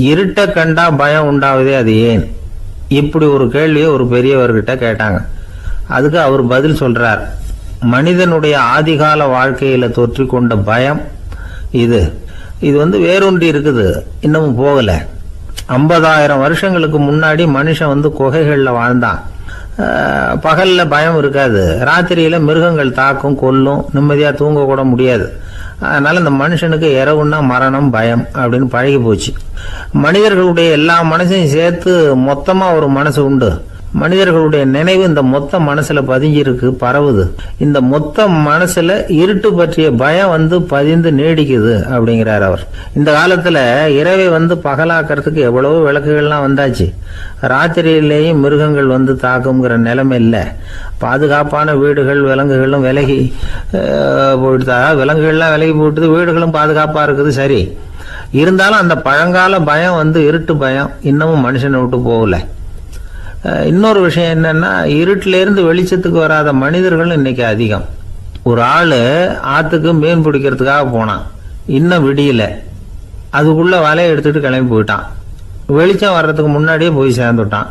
இருட்ட கண்டா பயம் உண்டாவதே அது ஏன்? இப்படி ஒரு கேள்வியை ஒரு பெரியவர்கிட்ட கேட்டாங்க. அதுக்கு அவர் பதில் சொல்றார், மனிதனுடைய ஆதிகால வாழ்க்கையில தொற்றிக்கொண்ட பயம் இது வேரூன்றி இருக்குது, இன்னமும் போகல. 50,000 வருஷங்களுக்கு முன்னாடி மனுஷன் குகைகள்ல வாழ்ந்தான். பகல்ல பயம் இருக்காது, ராத்திரியில மிருகங்கள் தாக்கும், கொல்லும், நிம்மதியா தூங்க கூட முடியாது. அதனால இந்த மனுஷனுக்கு இரவுன்னா மரணம், பயம் அப்படின்னு பழகி போச்சு. மனிதர்களுடைய எல்லா மனசையும் சேர்த்து மொத்தமா ஒரு மனசு உண்டு. மனிதர்களுடைய நினைவு இந்த மொத்த மனசுல பதிஞ்சிருக்கு, பரவுது. இந்த மொத்த மனசுல இருட்டு பற்றிய பயம் பதிந்து நீடிக்குது அப்படிங்கிறார் அவர். இந்த காலத்துல இரவை பகலாக்கிறதுக்கு எவ்வளவோ விளக்குகள்லாம் வந்தாச்சு. ராத்திரியிலேயும் மிருகங்கள் தாக்குங்கிற நிலைமை இல்லை. பாதுகாப்பான வீடுகள், விலங்குகளும் விலகி போயிட்டு, விலங்குகள்லாம் விலகி போயிட்டு, வீடுகளும் பாதுகாப்பா இருக்குது. சரி, இருந்தாலும் அந்த பழங்கால பயம் இருட்டு பயம் இன்னமும் மனுஷனை விட்டு போகல. இன்னொரு விஷயம் என்னன்னா, இருட்டுல இருந்து வெளிச்சத்துக்கு வராத மனிதர்கள் இன்னைக்கு அதிகம். ஒரு ஆளு ஆத்துக்கு மீன் பிடிக்கிறதுக்காக போனான், இன்னும் விடியல. அதுக்குள்ள வலையை எடுத்துட்டு கிளம்பி போயிட்டான். வெளிச்சம் வர்றதுக்கு முன்னாடியே போய் சேர்ந்துட்டான்.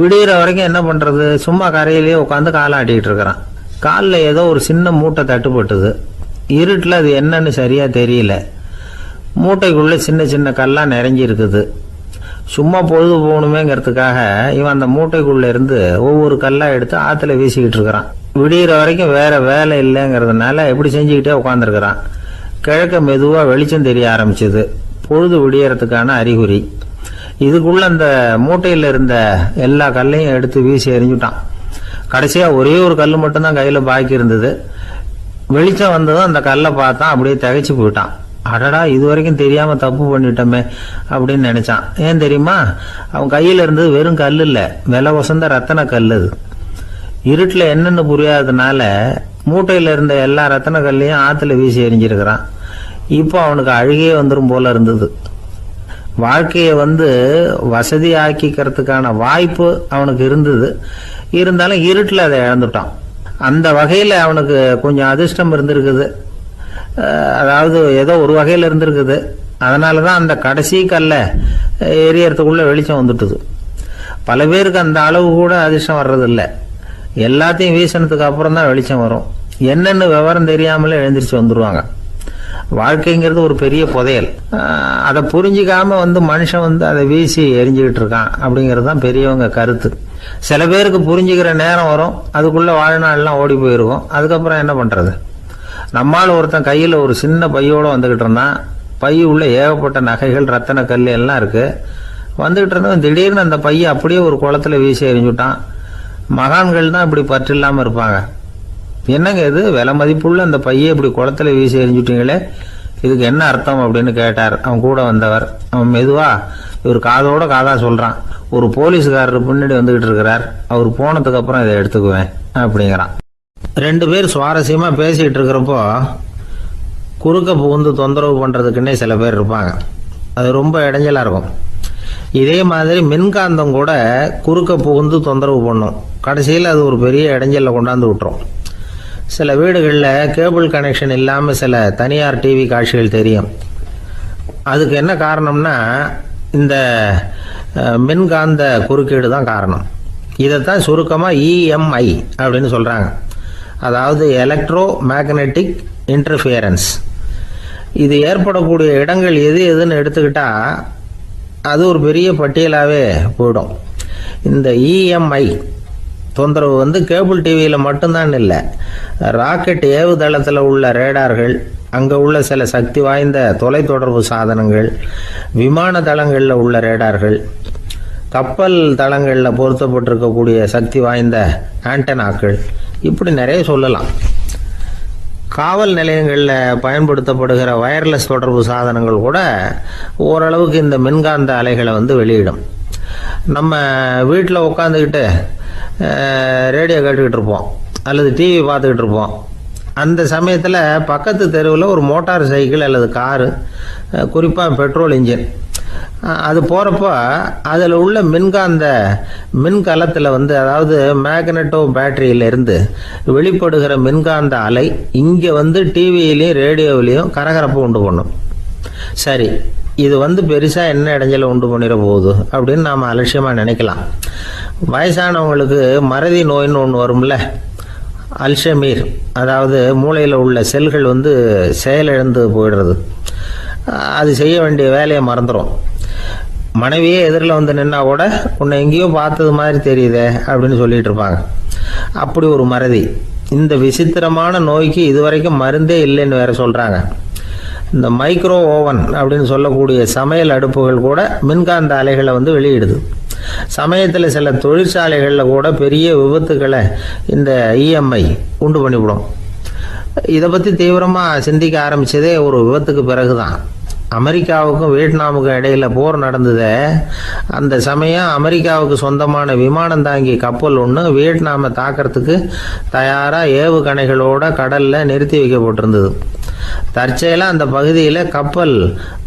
விடிகிற வரைக்கும் என்ன பண்றது, சும்மா கரையிலேயே உட்காந்து காலாட்டிட்டு இருக்கிறான். காலில் ஏதோ ஒரு சின்ன மூட்டை தட்டுப்பட்டுது. இருட்டில் அது என்னன்னு சரியா தெரியல. மூட்டைக்குள்ள சின்ன சின்ன கல்லாம் நிறைஞ்சி இருக்குது. சும்மா பொழுது போகணுமேங்கிறதுக்காக இவன் அந்த மூட்டைக்குள்ள இருந்து ஒவ்வொரு கல்லா எடுத்து ஆத்துல வீசிக்கிட்டு இருக்கிறான். விடிகிற வரைக்கும் வேற வேலை இல்லைங்கிறதுனால எப்படி செஞ்சுக்கிட்டே உட்காந்துருக்கிறான். கிழக்க மெதுவா வெளிச்சம் தெரிய ஆரம்பிச்சது. பொழுது விடியறதுக்கான அறிகுறி. இதுக்குள்ள அந்த மூட்டையில இருந்த எல்லா கல்லையும் எடுத்து வீசி எறிஞ்சுட்டான். கடைசியா ஒரே ஒரு கல் மட்டும்தான் கையில பாக்கி இருந்தது. வெளிச்சம் வந்ததும் அந்த கல்லை பார்த்தான், அப்படியே திகைச்சு போயிட்டான். அடடா, இது வரைக்கும் தெரியாம தப்பு பண்ணிட்டோமே அப்படின்னு நினைச்சான். ஏன் தெரியுமா, அவன் கையில இருந்தது வெறும் கல் இல்ல, விலை வசந்த ரத்தன கல். அது இருட்டுல என்னன்னு புரியாததுனால மூட்டையில இருந்த எல்லா ரத்தன கல்லையும் ஆத்துல வீசி எறிஞ்சிருக்கிறான். இப்போ அவனுக்கு அழுகையே வந்துடும் போல இருந்தது. வாழ்க்கையை வசதி ஆக்கிக்கிறதுக்கான வாய்ப்பு அவனுக்கு இருந்தது. இருந்தாலும் இருட்டுல அதை இழந்துட்டான். அந்த வகையில அவனுக்கு கொஞ்சம் அதிர்ஷ்டம் இருந்திருக்குது. அதாவது ஏதோ ஒரு வகையில் இருந்திருக்குது. அதனாலதான் அந்த கடைசி கல்ல எரியறதுக்குள்ள வெளிச்சம் வந்துட்டுது. பல பேருக்கு அந்த அளவு கூட அதிர்ஷ்டம் வர்றதில்லை. எல்லாத்தையும் வீசினதுக்கு அப்புறம் தான் வெளிச்சம் வரும். என்னன்னு விவரம் தெரியாமலே எழுந்திரிச்சு வந்துருவாங்க. வாழ்க்கைங்கிறது ஒரு பெரிய புதையல். அதை புரிஞ்சிக்காம மனுஷன் அதை வீசி எரிஞ்சுக்கிட்டு இருக்கான் அப்படிங்கிறது தான் பெரியவங்க கருத்து. சில பேருக்கு புரிஞ்சுக்கிற நேரம் வரும், அதுக்குள்ள வாழ்நாள்லாம் ஓடி போயிருக்கும். அதுக்கப்புறம் என்ன பண்றது? நம்மால் ஒருத்தன் கையில் ஒரு சின்ன பையோட வந்துகிட்டு இருந்தான். பை உள்ள ஏகப்பட்ட நகைகள், ரத்தன கல் எல்லாம் இருக்கு. வந்துகிட்டு இருந்தவன் திடீர்னு அந்த பையை அப்படியே ஒரு குளத்துல வீசி எறிஞ்சுட்டான். மகான்கள் தான் இப்படி பற்று இல்லாம இருப்பாங்க. என்னங்க இது, விலை மதிப்புள்ள அந்த பையை இப்படி குளத்துல வீசி எறிஞ்சுட்டீங்களே, இதுக்கு என்ன அர்த்தம் அப்படின்னு கேட்டார் அவன் கூட வந்தவர். அவன் மெதுவா இவர் காதோட காதா சொல்றான், ஒரு போலீஸ்காரர் பின்னாடி வந்துகிட்டு இருக்கிறார், அவர் போனதுக்கு அப்புறம் இதை எடுத்துக்குவேன் அப்படிங்கிறான். 2 பேர் சுவாரஸ்யமா பேசிட்டு இருக்கிறப்போ குறுக்க புகுந்து தொந்தரவு பண்றதுக்குன்னே சில பேர் இருப்பாங்க. அது ரொம்ப இடைஞ்சலா இருக்கும். இதே மாதிரி மின்காந்தம் கூட குறுக்க புகுந்து தொந்தரவு பண்ணும். கடைசியில் அது ஒரு பெரிய இடைஞ்சல கொண்டாந்து விட்டுரும். சில வீடுகளில் கேபிள் கனெக்ஷன் இல்லாமல் சில தனியார் டிவி காட்சிகள் தெரியும். அதுக்கு என்ன காரணம்னா இந்த மின்காந்த குறுக்கீடு தான் காரணம். இதைத்தான் சுருக்கமாக இஎம்ஐ அப்படின்னு சொல்கிறாங்க. அதாவது எலக்ட்ரோ மேக்னெட்டிக் இன்டர்ஃபியரன்ஸ். இது ஏற்படக்கூடிய இடங்கள் எது எதுன்னு எடுத்துக்கிட்டா அது ஒரு பெரிய பட்டியலாகவே போயிடும். இந்த இஎம்ஐ தொந்தரவு கேபிள் டிவியில் மட்டும்தான் இல்லை, ராக்கெட் ஏவுதளத்தில் உள்ள ரேடார்கள், அங்கே உள்ள சில சக்தி வாய்ந்த தொலைத்தொடர்பு சாதனங்கள், விமான தளங்களில் உள்ள ரேடார்கள், கப்பல் தளங்களில் பொருத்தப்பட்டிருக்கக்கூடிய சக்தி வாய்ந்த ஆண்டனாக்கள், இப்படி நிறைய சொல்லலாம். காவல் நிலையங்களில் பயன்படுத்தப்படுகிற வயர்லெஸ் தொடர்பு சாதனங்கள் கூட ஓரளவுக்கு இந்த மின்காந்த அலைகளை வெளியிடும். நம்ம வீட்டில் உட்காந்துக்கிட்டு ரேடியோ கேட்டுக்கிட்டு இருப்போம் அல்லது டிவி பார்த்துக்கிட்டு இருப்போம். அந்த சமயத்தில் பக்கத்து தெருவில் ஒரு மோட்டார் சைக்கிள் அல்லது காரு, குறிப்பாக பெட்ரோல் இன்ஜின், அது போகிறப்போ அதில் உள்ள மின்கலத்தில் அதாவது மேக்னட்டோ பேட்டரியிலிருந்து வெளிப்படுகிற மின்காந்த அலை இங்கே டிவியிலையும் ரேடியோவிலையும் கரகரப்பு உண்டு பண்ணும். சரி, இது பெருசாக என்ன இடைஞ்சலை உண்டு பண்ணிட போகுது அப்படின்னு நாம் அலட்சியமாக நினைக்கலாம். வயசானவங்களுக்கு மறதி நோயின்னு ஒன்று வரும்ல, அல்ஷமீர், அதாவது மூளையில் உள்ள செல்கள் செயலிழந்து போயிடுறது. அது செய்ய வேண்டிய வேலையை மறந்துடும். மனைவியே எதிரில் நின்னா கூட உன்னை எங்கேயோ பார்த்தது மாதிரி தெரியுதே அப்படின்னு சொல்லிட்டு இருப்பாங்க. அப்படி ஒரு மறதி. இந்த விசித்திரமான நோய்க்கு இதுவரைக்கும் மருந்தே இல்லைன்னு வேற சொல்கிறாங்க. இந்த மைக்ரோ ஓவன் அப்படின்னு சொல்லக்கூடிய சமையல் அடுப்புகள் கூட மின்காந்த அலைகளை வெளியிடுது. சமயத்தில் சில தொழிற்சாலைகளில் கூட பெரிய விபத்துக்களை இந்த இஎம்ஐ உண்டு பண்ணிவிடும். இதை பற்றி தீவிரமாக சிந்திக்க ஆரம்பித்ததே ஒரு விபத்துக்கு பிறகு தான். அமெரிக்காவுக்கும் வியட்நாமுக்கும் இடையில் போர் நடந்தது. அந்த சமயம் அமெரிக்காவுக்கு சொந்தமான விமானம் தாங்கி கப்பல் ஒன்று வியட்நாமை தாக்கிறதுக்கு தயாராக ஏவுகணைகளோட கடலில் நிறுத்தி வைக்கப்பட்டிருந்தது. தற்செயலாக அந்த பகுதியில் கப்பல்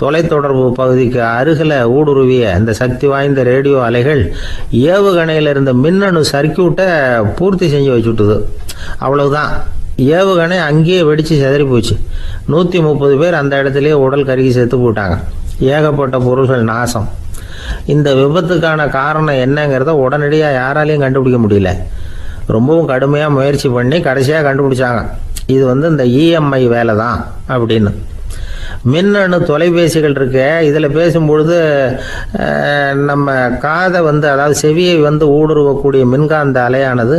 தொலைத்தொடர்பு பகுதிக்கு அருகில் ஊடுருவிய இந்த சக்தி வாய்ந்த ரேடியோ அலைகள் ஏவுகணையில் இருந்த மின்னணு சர்க்கியூட்டை பூர்த்தி செஞ்சு வச்சுட்டுது. அவ்வளவுதான், ஏவுகணை அங்கேயே வெடித்து சிதறி போச்சு. 130 பேர் அந்த இடத்துலயே உடல் கருகி செத்து போட்டாங்க. ஏகப்பட்ட பொருள்கள் நாசம். இந்த விபத்துக்கான காரணம் என்னங்கிறத உடனடியாக யாராலையும் கண்டுபிடிக்க முடியல. ரொம்பவும் கடுமையாக முயற்சி பண்ணி கடைசியாக கண்டுபிடிச்சாங்க, இது இந்த இஎம்ஐ வேலை தான் அப்படின்னு. மின்னணு தொலைபேசிகள் இருக்கு. இதில் பேசும்பொழுது நம்ம காதை அதாவது செவியை ஊடுருவக்கூடிய மின்காந்த அலையானது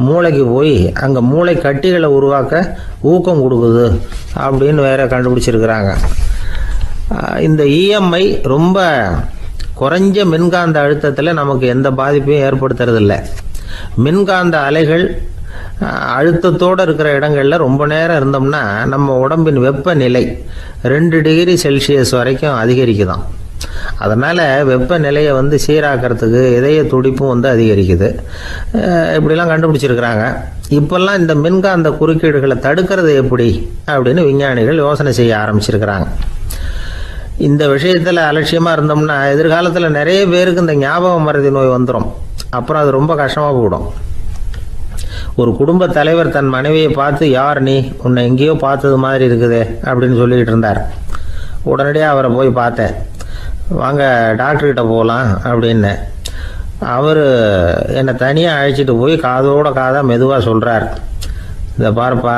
மூளைக்கு போய் அங்கே மூளை கட்டிகளை உருவாக்க ஊக்கம் கொடுக்குது அப்படின்னு வேற கண்டுபிடிச்சிருக்கிறாங்க. இந்த இஎம்ஐ ரொம்ப குறைஞ்ச மின்காந்த அழுத்தத்தில் நமக்கு எந்த பாதிப்பையும் ஏற்படுத்துறதில்லை. மின்காந்த அலைகள் அழுத்தத்தோடு இருக்கிற இடங்களில் ரொம்ப நேரம் இருந்தோம்னா நம்ம உடம்பின் வெப்பநிலை 2 டிகிரி செல்சியஸ் வரைக்கும் அதிகரிக்குதாம். அதனால் வெப்பநிலையை சீராக்கிறதுக்கு இதய துடிப்பும் அதிகரிக்குது. இப்படிலாம் கண்டுபிடிச்சிருக்கிறாங்க. இப்போல்லாம் இந்த மின்காந்த குறுக்கீடுகளை தடுக்கிறது எப்படி அப்படின்னு விஞ்ஞானிகள் யோசனை செய்ய ஆரம்பிச்சிருக்கிறாங்க. இந்த விஷயத்தில் அலட்சியமாக இருந்தோம்னா எதிர்காலத்தில் நிறைய பேருக்கு இந்த ஞாபக மறதி நோய் வந்துடும். அப்புறம் அது ரொம்ப கஷ்டமாக போயிடும். ஒரு குடும்ப தலைவர் தன் மனைவியை பார்த்து, யார் நீ, உன்னை எங்கேயோ பார்த்தது மாதிரி இருக்குதே அப்படின்னு சொல்லிக்கிட்டு இருந்தார். உடனடியாக அவரை போய் பார்த்தேன். வாங்க டாக்டர்கிட்ட போகலாம் அப்படின்னு. அவர் என்னை தனியாக அழைச்சிட்டு போய் காதோட காதாக மெதுவாக சொல்கிறார், இதை பார்ப்பா,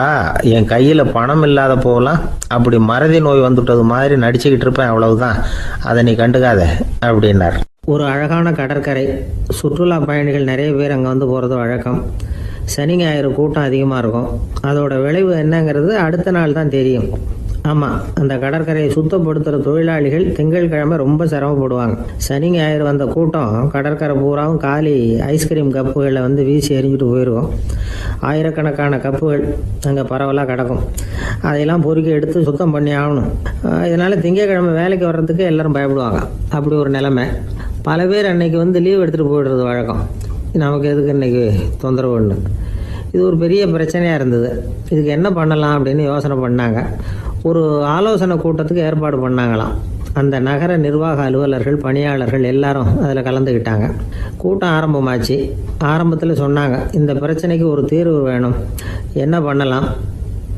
என் கையில் பணம் இல்லாத போகலாம் அப்படி மறதி நோய் வந்துட்டது மாதிரி நடிச்சுக்கிட்டு இருப்பேன், அவ்வளவுதான், அதை நீ கண்டுக்காத அப்படின்னார். ஒரு அழகான கடற்கரை. சுற்றுலா பயணிகள் நிறைய பேர் அங்கே போகிறது வழக்கம். சனி ஞாயிறு கூட்டம் அதிகமாக இருக்கும். அதோட விளைவு என்னங்கிறது அடுத்த நாள் தான் தெரியும். ஆமாம், அந்த கடற்கரையை சுத்தப்படுத்துகிற தொழிலாளிகள் திங்கட்கிழமை ரொம்ப சிரமப்படுவாங்க. சனி ஞாயிறு வந்த கூட்டம் கடற்கரை பூராவும் காலி ஐஸ்கிரீம் கப்புகளை வீசி எறிஞ்சிட்டு போயிடுவோம். ஆயிரக்கணக்கான கப்புகள் அங்கே பரவலாக கிடக்கும். அதையெல்லாம் பொறுக்கி எடுத்து சுத்தம் பண்ணி ஆகணும். இதனால் திங்கட்கிழமை வேலைக்கு வர்றதுக்கு எல்லோரும் பயப்படுவாங்க. அப்படி ஒரு நிலைமை. பல பேர் அன்னைக்கு லீவ் எடுத்துகிட்டு போயிடுறது வழக்கம். நமக்கு எதுக்கு இன்றைக்கி தொந்தரவுன்னு. இது ஒரு பெரிய பிரச்சனையாக இருந்தது. இதுக்கு என்ன பண்ணலாம் அப்படின்னு யோசனை பண்ணாங்க. ஒரு ஆலோசனை கூட்டத்துக்கு ஏற்பாடு பண்ணாங்களாம். அந்த நகர நிர்வாக அலுவலர்கள், பணியாளர்கள் எல்லாரும் அதில் கலந்துக்கிட்டாங்க. கூட்டம் ஆரம்பமாச்சு. ஆரம்பத்தில் சொன்னாங்க, இந்த பிரச்சனைக்கு ஒரு தீர்வு வேணும், என்ன பண்ணலாம்,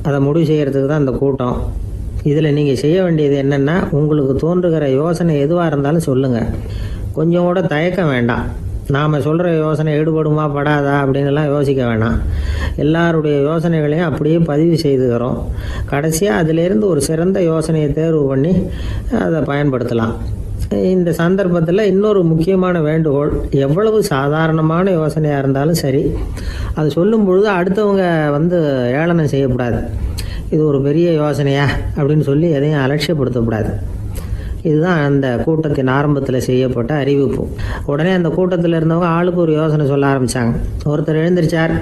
அதை முடிவு செய்கிறதுக்கு தான் இந்த கூட்டம். இதில் நீங்கள் செய்ய வேண்டியது என்னென்னா, உங்களுக்கு தோன்றுகிற யோசனை எதுவாக இருந்தாலும் சொல்லுங்கள். கொஞ்சம் கூட தயக்கம் வேண்டாம். நாம் சொல்கிற யோசனை ஈடுபடுமா படாதா அப்படின்லாம் யோசிக்க வேணாம். எல்லாருடைய யோசனைகளையும் அப்படியே பதிவு செய்துக்கிறோம். கடைசியாக அதிலேருந்து ஒரு சிறந்த யோசனையை தேர்வு பண்ணி அதை பயன்படுத்தலாம். இந்த சந்தர்ப்பத்தில் இன்னொரு முக்கியமான வேண்டுகோள், எவ்வளவு சாதாரணமான யோசனையாக இருந்தாலும் சரி, அது சொல்லும் பொழுது அடுத்தவங்க ஏளனம் செய்யக்கூடாது. இது ஒரு பெரிய யோசனையா அப்படின்னு சொல்லி எதையும் அலட்சியப்படுத்தக்கூடாது. இதுதான் அந்த கூட்டத்தின் ஆரம்பத்தில் செய்யப்பட்ட அறிவிப்பு. உடனே அந்த கூட்டத்தில் இருந்தவங்க ஆளுக்கு ஒரு யோசனை சொல்ல ஆரம்பித்தாங்க. ஒருத்தர் எழுந்திரிச்சார்,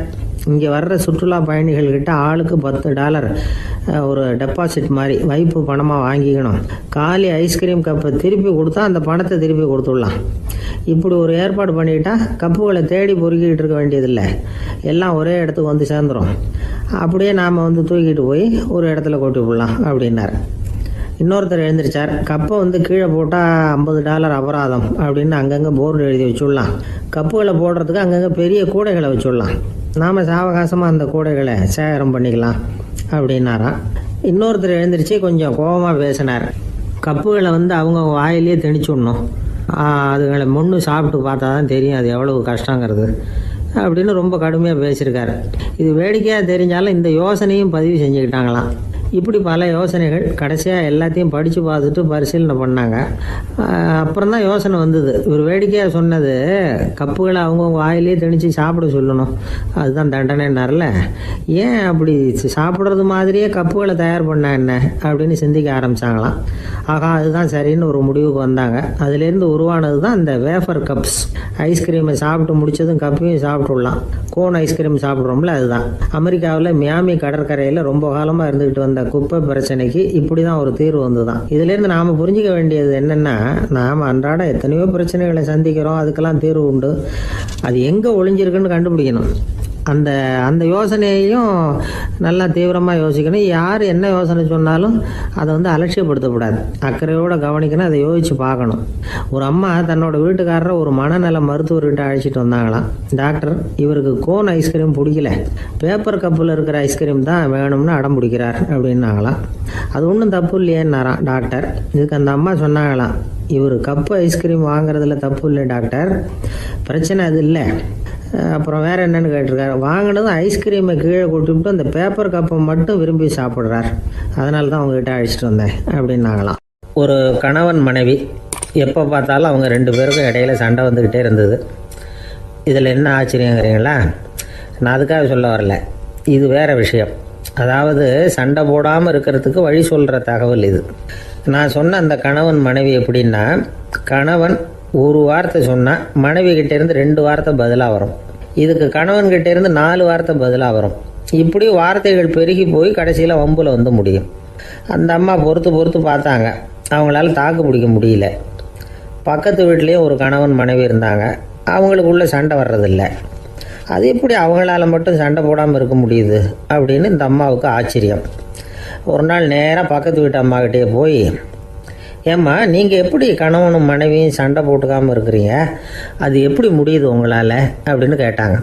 இங்கே வர்ற சுற்றுலா பயணிகள்கிட்ட ஆளுக்கு $10 ஒரு டெபாசிட் மாதிரி வைப்பு பணமாக வாங்கிக்கணும். காலி ஐஸ்கிரீம் கப்பை திருப்பி கொடுத்தா அந்த பணத்தை திருப்பி கொடுத்துடலாம். இப்படி ஒரு ஏற்பாடு பண்ணிக்கிட்டா கப்புகளை தேடி பொறுக்கிட்டு இருக்க வேண்டியதில்லை, எல்லாம் ஒரே இடத்துக்கு சேர்ந்துடும். அப்படியே நாம் தூக்கிட்டு போய் ஒரு இடத்துல கொட்டி விடலாம் அப்படின்னார். இன்னொருத்தர் எழுந்திரிச்சார், கப்பை கீழே போட்டால் $50 அபராதம் அப்படின்னு அங்கங்கே போர்டு எழுதி வச்சுடலாம். கப்புகளை போடுறதுக்கு அங்கங்கே பெரிய கூடைகளை வச்சுடலாம். நாம் சாவகாசமாக அந்த கூடைகளை சேகரம் பண்ணிக்கலாம் அப்படின்னாராம். இன்னொருத்தர் எழுந்திரிச்சு கொஞ்சம் கோபமாக பேசினார், கப்புகளை வந்து அவங்க வாயிலே திணிச்சுடணும். அதுங்களை முன்னு சாப்பிட்டு பார்த்தா தான் தெரியும் அது எவ்வளவு கஷ்டங்கிறது அப்படின்னு ரொம்ப கடுமையாக பேசியிருக்காரு. இது வேடிக்கையாக தெரிஞ்சாலும் இந்த யோசனையும் பதிவு செஞ்சுக்கிட்டாங்களாம். இப்படி பல யோசனைகள் கடைசியாக எல்லாத்தையும் படித்து பார்த்துட்டு பரிசீலனை பண்ணாங்க. அப்புறம் தான் யோசனை வந்தது. இவர் வேடிக்கையாக சொன்னது கப்புகளை அவங்கவுங்க வாயிலே திணிச்சு சாப்பிட சொல்லணும், அதுதான் தண்டனைன்னார்ல. ஏன் அப்படி சாப்பிட்றது மாதிரியே கப்புகளை தயார் பண்ண என்ன அப்படின்னு சிந்திக்க ஆரம்பித்தாங்களாம். ஆகா, அதுதான் சரின்னு ஒரு முடிவுக்கு வந்தாங்க. அதுலேருந்து உருவானது தான் இந்த வேஃபர் கப்ஸ். ஐஸ்கிரீமை சாப்பிட்டு முடிச்சதும் கப்பையும் சாப்பிட்டுடலாம். கோன் ஐஸ்கிரீம் சாப்பிட்றோம்ல, அதுதான். அமெரிக்காவில் மியாமி கடற்கரையில் ரொம்ப காலமாக இருந்துக்கிட்டு வந்த குப்பை பிரச்சனைக்கு இப்படி தான் ஒரு தீர்வு வந்து தான். இதுலேருந்து நாம் புரிஞ்சிக்க வேண்டியது என்னென்னா, நாம் அன்றாட எத்தனையோ பிரச்சனைகளை சந்திக்கிறோம், அதுக்கெல்லாம் தீர்வு உண்டு. அது எங்கே ஒளிஞ்சிருக்குன்னு கண்டுபிடிக்கணும். அந்த அந்த யோசனையையும் நல்லா தீவிரமாக யோசிக்கணும். யார் என்ன யோசனை சொன்னாலும் அதை வந்து அலட்சியப்படுத்தக்கூடாது, அக்கறையோடு கவனிக்கணும், அதை யோசித்து பார்க்கணும். ஒரு அம்மா தன்னோட வீட்டுக்காரரை ஒரு மனநல மருத்துவர்கிட்ட அழைச்சிட்டு வந்தாங்களாம். டாக்டர், இவருக்கு கோன் ஐஸ்கிரீம் பிடிக்கல, பேப்பர் கப்பில் இருக்கிற ஐஸ்கிரீம் தான் வேணும்னு அடம் பிடிக்கிறார் அப்படின்னாங்களாம். அது ஒன்றும் தப்பு இல்லையேன்னாராம் டாக்டர். இதுக்கு அந்த அம்மா சொன்னாங்களாம், இவர் கப்பு ஐஸ்கிரீம் வாங்குறதுல தப்பு இல்லை டாக்டர், பிரச்சனை அது இல்லை. அப்புறம் வேறு என்னென்னு கேட்டிருக்காரு. வாங்கினதும் ஐஸ்கிரீமை கீழே கொட்டிவிட்டு அந்த பேப்பர் கப்பை மட்டும் விரும்பி சாப்பிட்றார், அதனால தான் அவங்ககிட்ட அழைச்சிட்டு வந்தேன் அப்படின்னாங்களாம். ஒரு கணவன் மனைவி எப்போ பார்த்தாலும் அவங்க 2 பேருக்கும் இடையில சண்டை வந்துக்கிட்டே இருந்தது. இதில் என்ன ஆச்சரியங்கிறீங்களா? நான் அதுக்காக சொல்ல வரல, இது வேறு விஷயம். அதாவது சண்டை போடாமல் இருக்கிறதுக்கு வழி சொல்கிற தகவல் இது. நான் சொன்ன அந்த கணவன் மனைவி எப்படின்னா, கணவன் ஒரு வார்த்தை சொன்னால் மனைவி கிட்டேருந்து 2 வார்த்தை பதிலாக வரும். இதுக்கு கணவன்கிட்டேருந்து 4 வார்த்தை பதிலாக வரும். இப்படி வார்த்தைகள் பெருகி போய் கடைசியில் வம்பில் வந்து முடியும். அந்த அம்மா பொறுத்து பார்த்தாங்க, அவங்களால தாக்கு பிடிக்க முடியல. பக்கத்து வீட்லேயும் ஒரு கணவன் மனைவி இருந்தாங்க, அவங்களுக்குள்ள சண்டை வர்றதில்லை. அது எப்படி அவங்களால மட்டும் சண்டை போடாமல் இருக்க முடியுது அப்படின்னு இந்த அம்மாவுக்கு ஆச்சரியம். ஒரு நாள் நேராக பக்கத்து வீட்டு அம்மாக்கிட்டே போய், ஏம்மா, நீங்கள் எப்படி கணவனும் மனைவியும் சண்டை போட்டுக்காமல் இருக்கிறீங்க, அது எப்படி முடியுது உங்களால் அப்படின்னு கேட்டாங்க.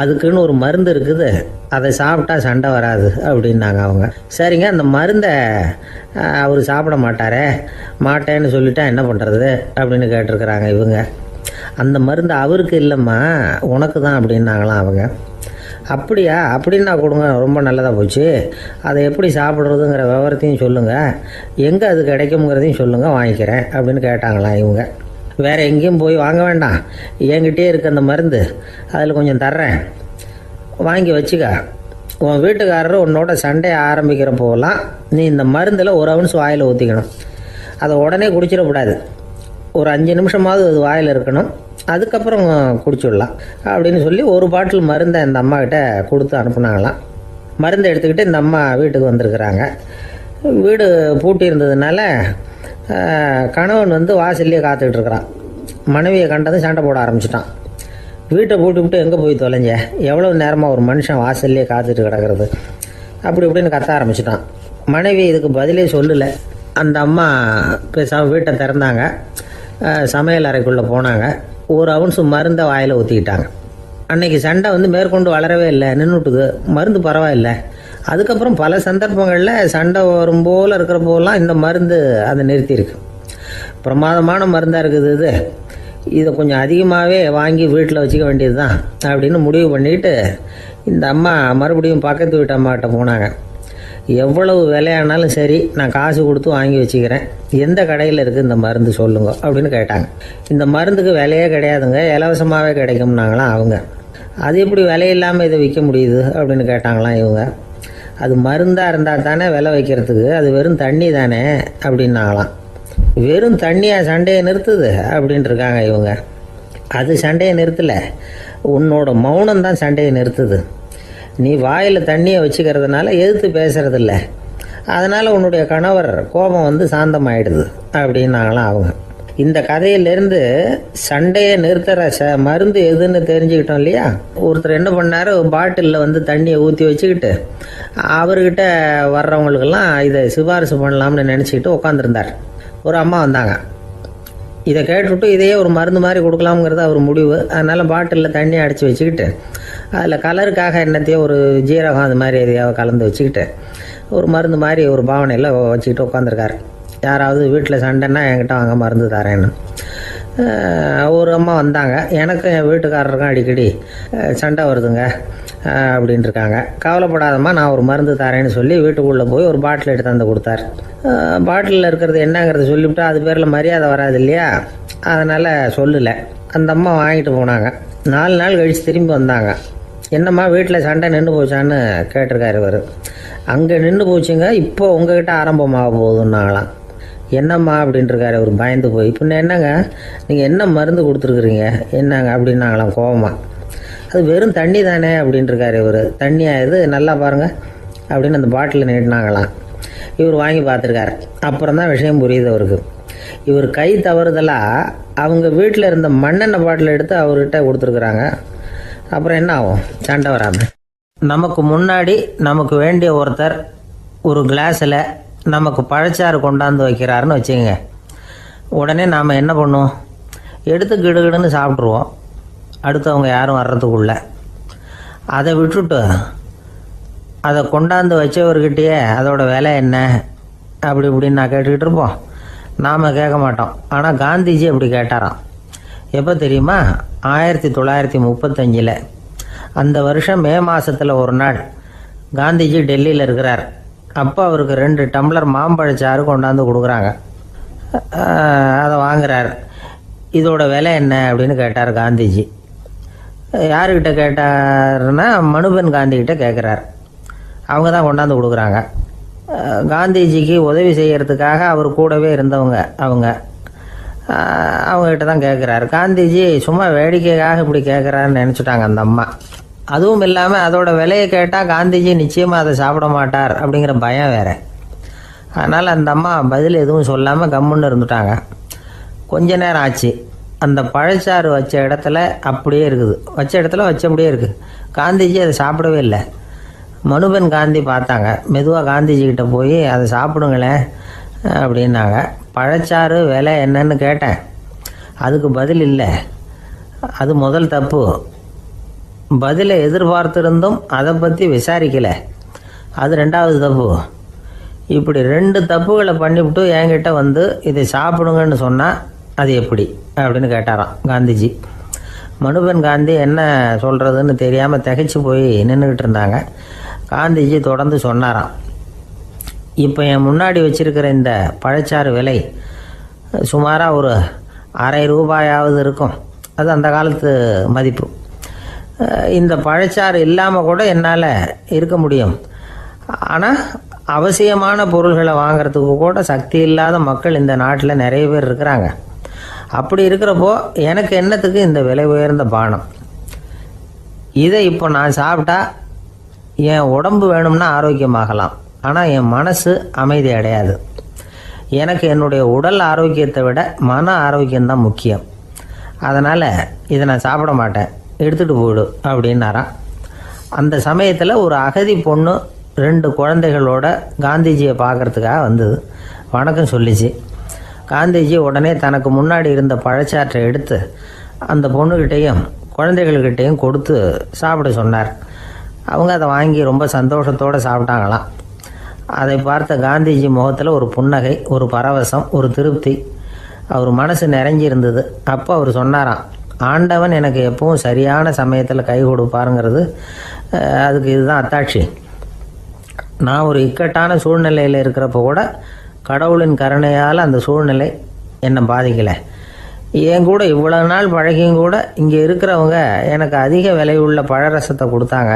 அதுக்குன்னு ஒரு மருந்து இருக்குது, அதை சாப்பிட்டா சண்டை வராது அப்படின்னாங்க அவங்க. சரிங்க, அந்த மருந்தை அவர் சாப்பிட மாட்டேன்னு சொல்லிட்டா என்ன பண்ணுறது அப்படின்னு கேட்டிருக்கிறாங்க இவங்க. அந்த மருந்து அவருக்கு இல்லைம்மா, உனக்கு தான் அப்படின்னாங்களாம் அவங்க. அப்படியா, அப்படின்னா கொடுங்க, ரொம்ப நல்லதாக போச்சு. அதை எப்படி சாப்பிட்றதுங்கிற விவரத்தையும் சொல்லுங்கள், எங்கே அது கிடைக்குங்கிறதையும் சொல்லுங்கள், வாங்கிக்கிறேன் அப்படின்னு கேட்டாங்களாம் இவங்க. வேறு எங்கேயும் போய் வாங்க வேண்டாம், என்கிட்டே இருக்க அந்த மருந்து அதில் கொஞ்சம் தர்றேன், வாங்கி வச்சுக்க. உன் வீட்டுக்காரர் உன்னோட சண்டையை ஆரம்பிக்கிறப்போலாம் நீ இந்த மருந்தில் 1 ounce வாயில் ஊற்றிக்கணும். அதை உடனே குடிச்சிடக்கூடாது, ஒரு 5 நிமிஷமாவது அது வாயில் இருக்கணும், அதுக்கப்புறம் குடிச்சுடலாம் அப்படின்னு சொல்லி ஒரு பாட்டில் மருந்தை இந்த அம்மாக்கிட்ட கொடுத்து அனுப்புனாங்களாம். மருந்தை எடுத்துக்கிட்டு இந்த அம்மா வீட்டுக்கு வந்திருக்கிறாங்க. வீடு பூட்டி இருந்ததுனால கணவன் வந்து வாசல்லையே காத்துக்கிட்டு இருக்கிறான். மனைவியை கண்டதும் சண்டை போட ஆரம்பிச்சிட்டான். வீட்டை பூட்டி விட்டு எங்கே போய் தொலைஞ்ச, எவ்வளோ நேரமாக ஒரு மனுஷன் வாசல்லையே காத்துட்டு கிடக்கிறது அப்படி இப்படின்னு கத்த ஆரம்பிச்சிட்டான். மனைவி இதுக்கு பதிலே சொல்லலை. அந்த அம்மா பேசாமல் வீட்டை திறந்தாங்க, சமையல் அறைக்குள்ளே போனாங்க, 1 ounce மருந்தை வாயில் ஊற்றிக்கிட்டாங்க. அன்னைக்கு சண்டை வந்து மேற்கொண்டு வளரவே இல்லை, நின்றுட்டுது. மருந்து பரவாயில்லை. அதுக்கப்புறம் பல சந்தர்ப்பங்களில் சண்டை வரும் போல் இருக்கிற போலாம் இந்த மருந்து அதை நிறுத்தியிருக்கு. பிரமாதமான மருந்தாக இருக்குது இதை கொஞ்சம் அதிகமாகவே வாங்கி வீட்டில் வச்சுக்க வேண்டியது தான் அப்படின்னு முடிவு பண்ணிட்டு இந்த அம்மா மறுபடியும் பக்கத்து வீட்டு அம்மாக்கிட்ட போனாங்க. எவ்வளவு விலையானாலும் சரி, நான் காசு கொடுத்து வாங்கி வச்சுக்கிறேன், எந்த கடையில் இருக்குது இந்த மருந்து சொல்லுங்க அப்படின்னு கேட்டாங்க. இந்த மருந்துக்கு விலையே கிடையாதுங்க, இலவசமாகவே கிடைக்கும்னாங்களாம் அவங்க. அது எப்படி விலையில்லாமல் இதை விற்க முடியுது அப்படின்னு கேட்டாங்களாம் இவங்க. அது மருந்தாக இருந்தால் தானே விலை வைக்கிறதுக்கு, அது வெறும் தண்ணி தானே அப்படின்னாங்களாம். வெறும் தண்ணியாக சண்டையை நிறுத்துது அப்படின்ட்டு இருக்காங்க இவங்க. அது சண்டையை நிறுத்தலை, உன்னோட மௌனம் தான் சண்டையை நிறுத்துது. நீ வாயில் தண்ணியை வச்சுக்கிறதுனால எதிர்த்து பேசுறதில்ல, அதனால் உன்னுடைய கணவர் கோபம் வந்து சாந்தமாயிடுது அப்படின்னாங்களாம் அவங்க. இந்த கதையிலேருந்து சண்டையை நிறுத்துகிற மருந்து எதுன்னு தெரிஞ்சுக்கிட்டோம் இல்லையா. ஒருத்தர் என்ன பண்ணார், பாட்டிலில் வந்து தண்ணியை ஊற்றி வச்சுக்கிட்டு அவர்கிட்ட வர்றவங்களுக்கெல்லாம் இதை சிபாரிசு பண்ணலாம்னு நினச்சிக்கிட்டு உட்காந்துருந்தார். ஒரு அம்மா வந்தாங்க. இதை கேட்டுவிட்டு இதையே ஒரு மருந்து மாதிரி கொடுக்கலாம்ங்கிறது அவர் முடிவு. அதனால் பாட்டிலில் தண்ணி அடித்து வச்சுக்கிட்டு அதில் கலருக்காக என்னத்தையோ ஒரு ஜீரகம் அது மாதிரி எதையாவது கலந்து வச்சுக்கிட்டு ஒரு மருந்து மாதிரி ஒரு பாவனையில் வச்சுக்கிட்டு உட்காந்துருக்காரு. யாராவது வீட்டில் சண்டைன்னா என்கிட்ட வாங்க மருந்து தரேன்னு. ஒரு அம்மா வந்தாங்க, எனக்கும் என் வீட்டுக்காரருக்கும் அடிக்கடி சண்டை வருதுங்க அப்படின்ட்டு இருக்காங்க. கவலைப்படாதம்மா, நான் ஒரு மருந்து தரேன்னு சொல்லி வீட்டுக்குள்ளே போய் ஒரு பாட்டில் எடுத்து வந்து கொடுத்தாரு. பாட்டிலில் இருக்கிறது என்னங்கிறத சொல்லிவிட்டா அது பேரில் மரியாதை வராது இல்லையா, அதனால் சொல்லலை. அந்த அம்மா வாங்கிட்டு போனாங்க. 4 நாள் கழித்து திரும்பி வந்தாங்க. என்னம்மா வீட்டில் சண்டை நின்று போச்சான்னு கேட்டிருக்காரு இவர். அங்கே நின்று போச்சுங்க, இப்போ உங்ககிட்ட ஆரம்பமாக போகுதுன்னாங்களாம். என்னம்மா அப்படின்ட்டுருக்காரு இவர் பயந்து போய். பின்ன என்னங்க, நீங்கள் என்ன மருந்து கொடுத்துருக்குறீங்க என்னங்க அப்படின்னாங்களாம் கோவமாக. அது வெறும் தண்ணி தானே அப்படின்ட்டுருக்காரு இவர். தண்ணியாக இது நல்லா பாருங்கள் அப்படின்னு அந்த பாட்டிலில் நீட்டினாங்களாம். இவர் வாங்கி பார்த்துருக்காரு. அப்புறம் தான் விஷயம் புரியுது அவருக்கு. இவர் கை தவறுதலாக அவங்க வீட்டில் இருந்த மண்ணெண்ணெய் பாட்டில் எடுத்து அவர்கிட்ட கொடுத்துருக்குறாங்க. அப்புறம் என்ன ஆகும், சண்டை வராமல். நமக்கு முன்னாடி நமக்கு வேண்டிய ஒருத்தர் ஒரு கிளாஸில் நமக்கு பழச்சாறு கொண்டாந்து வைக்கிறாருன்னு வச்சுக்கோங்க. உடனே நாம் என்ன பண்ணுவோம், எடுத்து கிடுகிடுன்னு சாப்பிட்ருவோம் அடுத்தவங்க யாரும் வர்றதுக்குள்ள. அதை விட்டுட்டு அதை கொண்டாந்து வச்சவர்கிட்டயே அதோட விலை என்ன அப்படி இப்படின்னு நான் கேட்டுக்கிட்டு இருப்போம். நாம் கேட்க மாட்டோம். ஆனால் காந்திஜி அப்படி கேட்டாராம். எப்போ தெரியுமா, 1935. அந்த வருஷம் மே மாதத்தில் ஒரு நாள் காந்திஜி டெல்லியில் இருக்கிறார். அப்போ அவருக்கு 2 டம்ளர் மாம்பழச்சாறு கொண்டாந்து கொடுக்குறாங்க. அதை வாங்குறார். இதோட விலை என்ன அப்படின்னு கேட்டார் காந்திஜி. யாருக்கிட்ட கேட்டாருன்னா மனுபென் காந்திகிட்ட கேட்குறார். அவங்க தான் கொண்டாந்து கொடுக்குறாங்க. காந்திஜிக்கு உதவி செய்கிறதுக்காக அவர் கூடவே இருந்தவங்க அவங்ககிட்ட தான் கேட்குறாரு. காந்திஜி சும்மா வேடிக்கைக்காக இப்படி கேட்குறாருன்னு நினச்சிட்டாங்க அந்த அம்மா. அதுவும் இல்லாமல் அதோட விலையை கேட்டால் காந்திஜி நிச்சயமாக அதை சாப்பிட மாட்டார் அப்படிங்கிற பயம் வேறு. அதனால் அந்த அம்மா பதில் எதுவும் சொல்லாமல் கம்முன்னு இருந்துட்டாங்க. கொஞ்ச நேரம் ஆச்சு. அந்த பழச்சாறு வச்ச இடத்துல அப்படியே இருக்குது, வச்ச இடத்துல வச்சபடியே இருக்குது. காந்திஜி அதை சாப்பிடவே இல்லை. மனுபென் காந்தி பார்த்தாங்க. மெதுவாக காந்திஜிக்கிட்ட போய் அதை சாப்பிடுங்களேன் அப்படின்னாங்க. பழச்சாறு விலை என்னன்னு கேட்டேன், அதுக்கு பதில் இல்லை. அது முதல் தப்பு. பதிலை எதிர்பார்த்திருந்தும் அதை பற்றி விசாரிக்கலை, அது 2வது தப்பு. இப்படி 2 தப்புகளை பண்ணிவிட்டு என்கிட்ட வந்து இதை சாப்பிடுங்கன்னு சொன்னால் அது எப்படி அப்படின்னு கேட்டாராம் காந்திஜி. மனுபென் காந்தி என்ன சொல்கிறதுன்னு தெரியாமல் திகைச்சு போய் நின்றுக்கிட்டு இருந்தாங்க. காந்திஜி தொடர்ந்து சொன்னாராம், இப்போ என் முன்னாடி வச்சிருக்கிற இந்த பழச்சாறு விலை சுமாராக ஒரு ₹1/2 இருக்கும். அது அந்த காலத்து மதிப்பு. இந்த பழச்சாறு இல்லாமல் கூட என்னால் இருக்க முடியும். ஆனால் அவசியமான பொருள்களை வாங்கிறதுக்கு கூட சக்தி இல்லாத மக்கள் இந்த நாட்டில் நிறைய பேர் இருக்கிறாங்க. அப்படி இருக்கிறப்போ எனக்கு என்னத்துக்கு இந்த விலை உயர்ந்த பானம்? இதை இப்போ நான் சாப்பிட்டா என் உடம்பு வேணும்னா ஆரோக்கியமாகலாம், ஆனால் என் மனசு அமைதி அடையாது. எனக்கு என்னுடைய உடல் ஆரோக்கியத்தை விட மன ஆரோக்கியம்தான் முக்கியம். அதனால் இதை நான் சாப்பிட மாட்டேன், எடுத்துகிட்டு போயிடு அப்படின்னாராம். அந்த சமயத்தில் ஒரு அகதி பொண்ணு 2 குழந்தைகளோட காந்திஜியை பார்க்குறதுக்காக வந்தது. வணக்கம் சொல்லிச்சு. காந்திஜி உடனே தனக்கு முன்னாடி இருந்த பழச்சாற்றை எடுத்து அந்த பொண்ணுக்கிட்டேயும் குழந்தைகள்கிட்டையும் கொடுத்து சாப்பிட சொன்னார். அவங்க அதை வாங்கி ரொம்ப சந்தோஷத்தோடு சாப்பிட்டாங்களாம். அதை பார்த்த காந்திஜி முகத்தில் ஒரு புன்னகை, ஒரு பரவசம், ஒரு திருப்தி. அவர் மனசு நிறைஞ்சி இருந்தது. அப்போ அவர் சொன்னாராம், ஆண்டவன் எனக்கு எப்பவும் சரியான சமயத்தில் கை கொடுப்பாருங்கிறது அதுக்கு இதுதான் அத்தாட்சி. நான் ஒரு இக்கட்டான சூழ்நிலையில் இருக்கிறப்போ கூட கடவுளின் கருணையால் அந்த சூழ்நிலை என்னை பாதிக்கலை. என் கூட இவ்வளோ நாள் பழகியும் கூட இங்கே இருக்கிறவங்க எனக்கு அதிக விலை உள்ள பழரசத்தை கொடுத்தாங்க.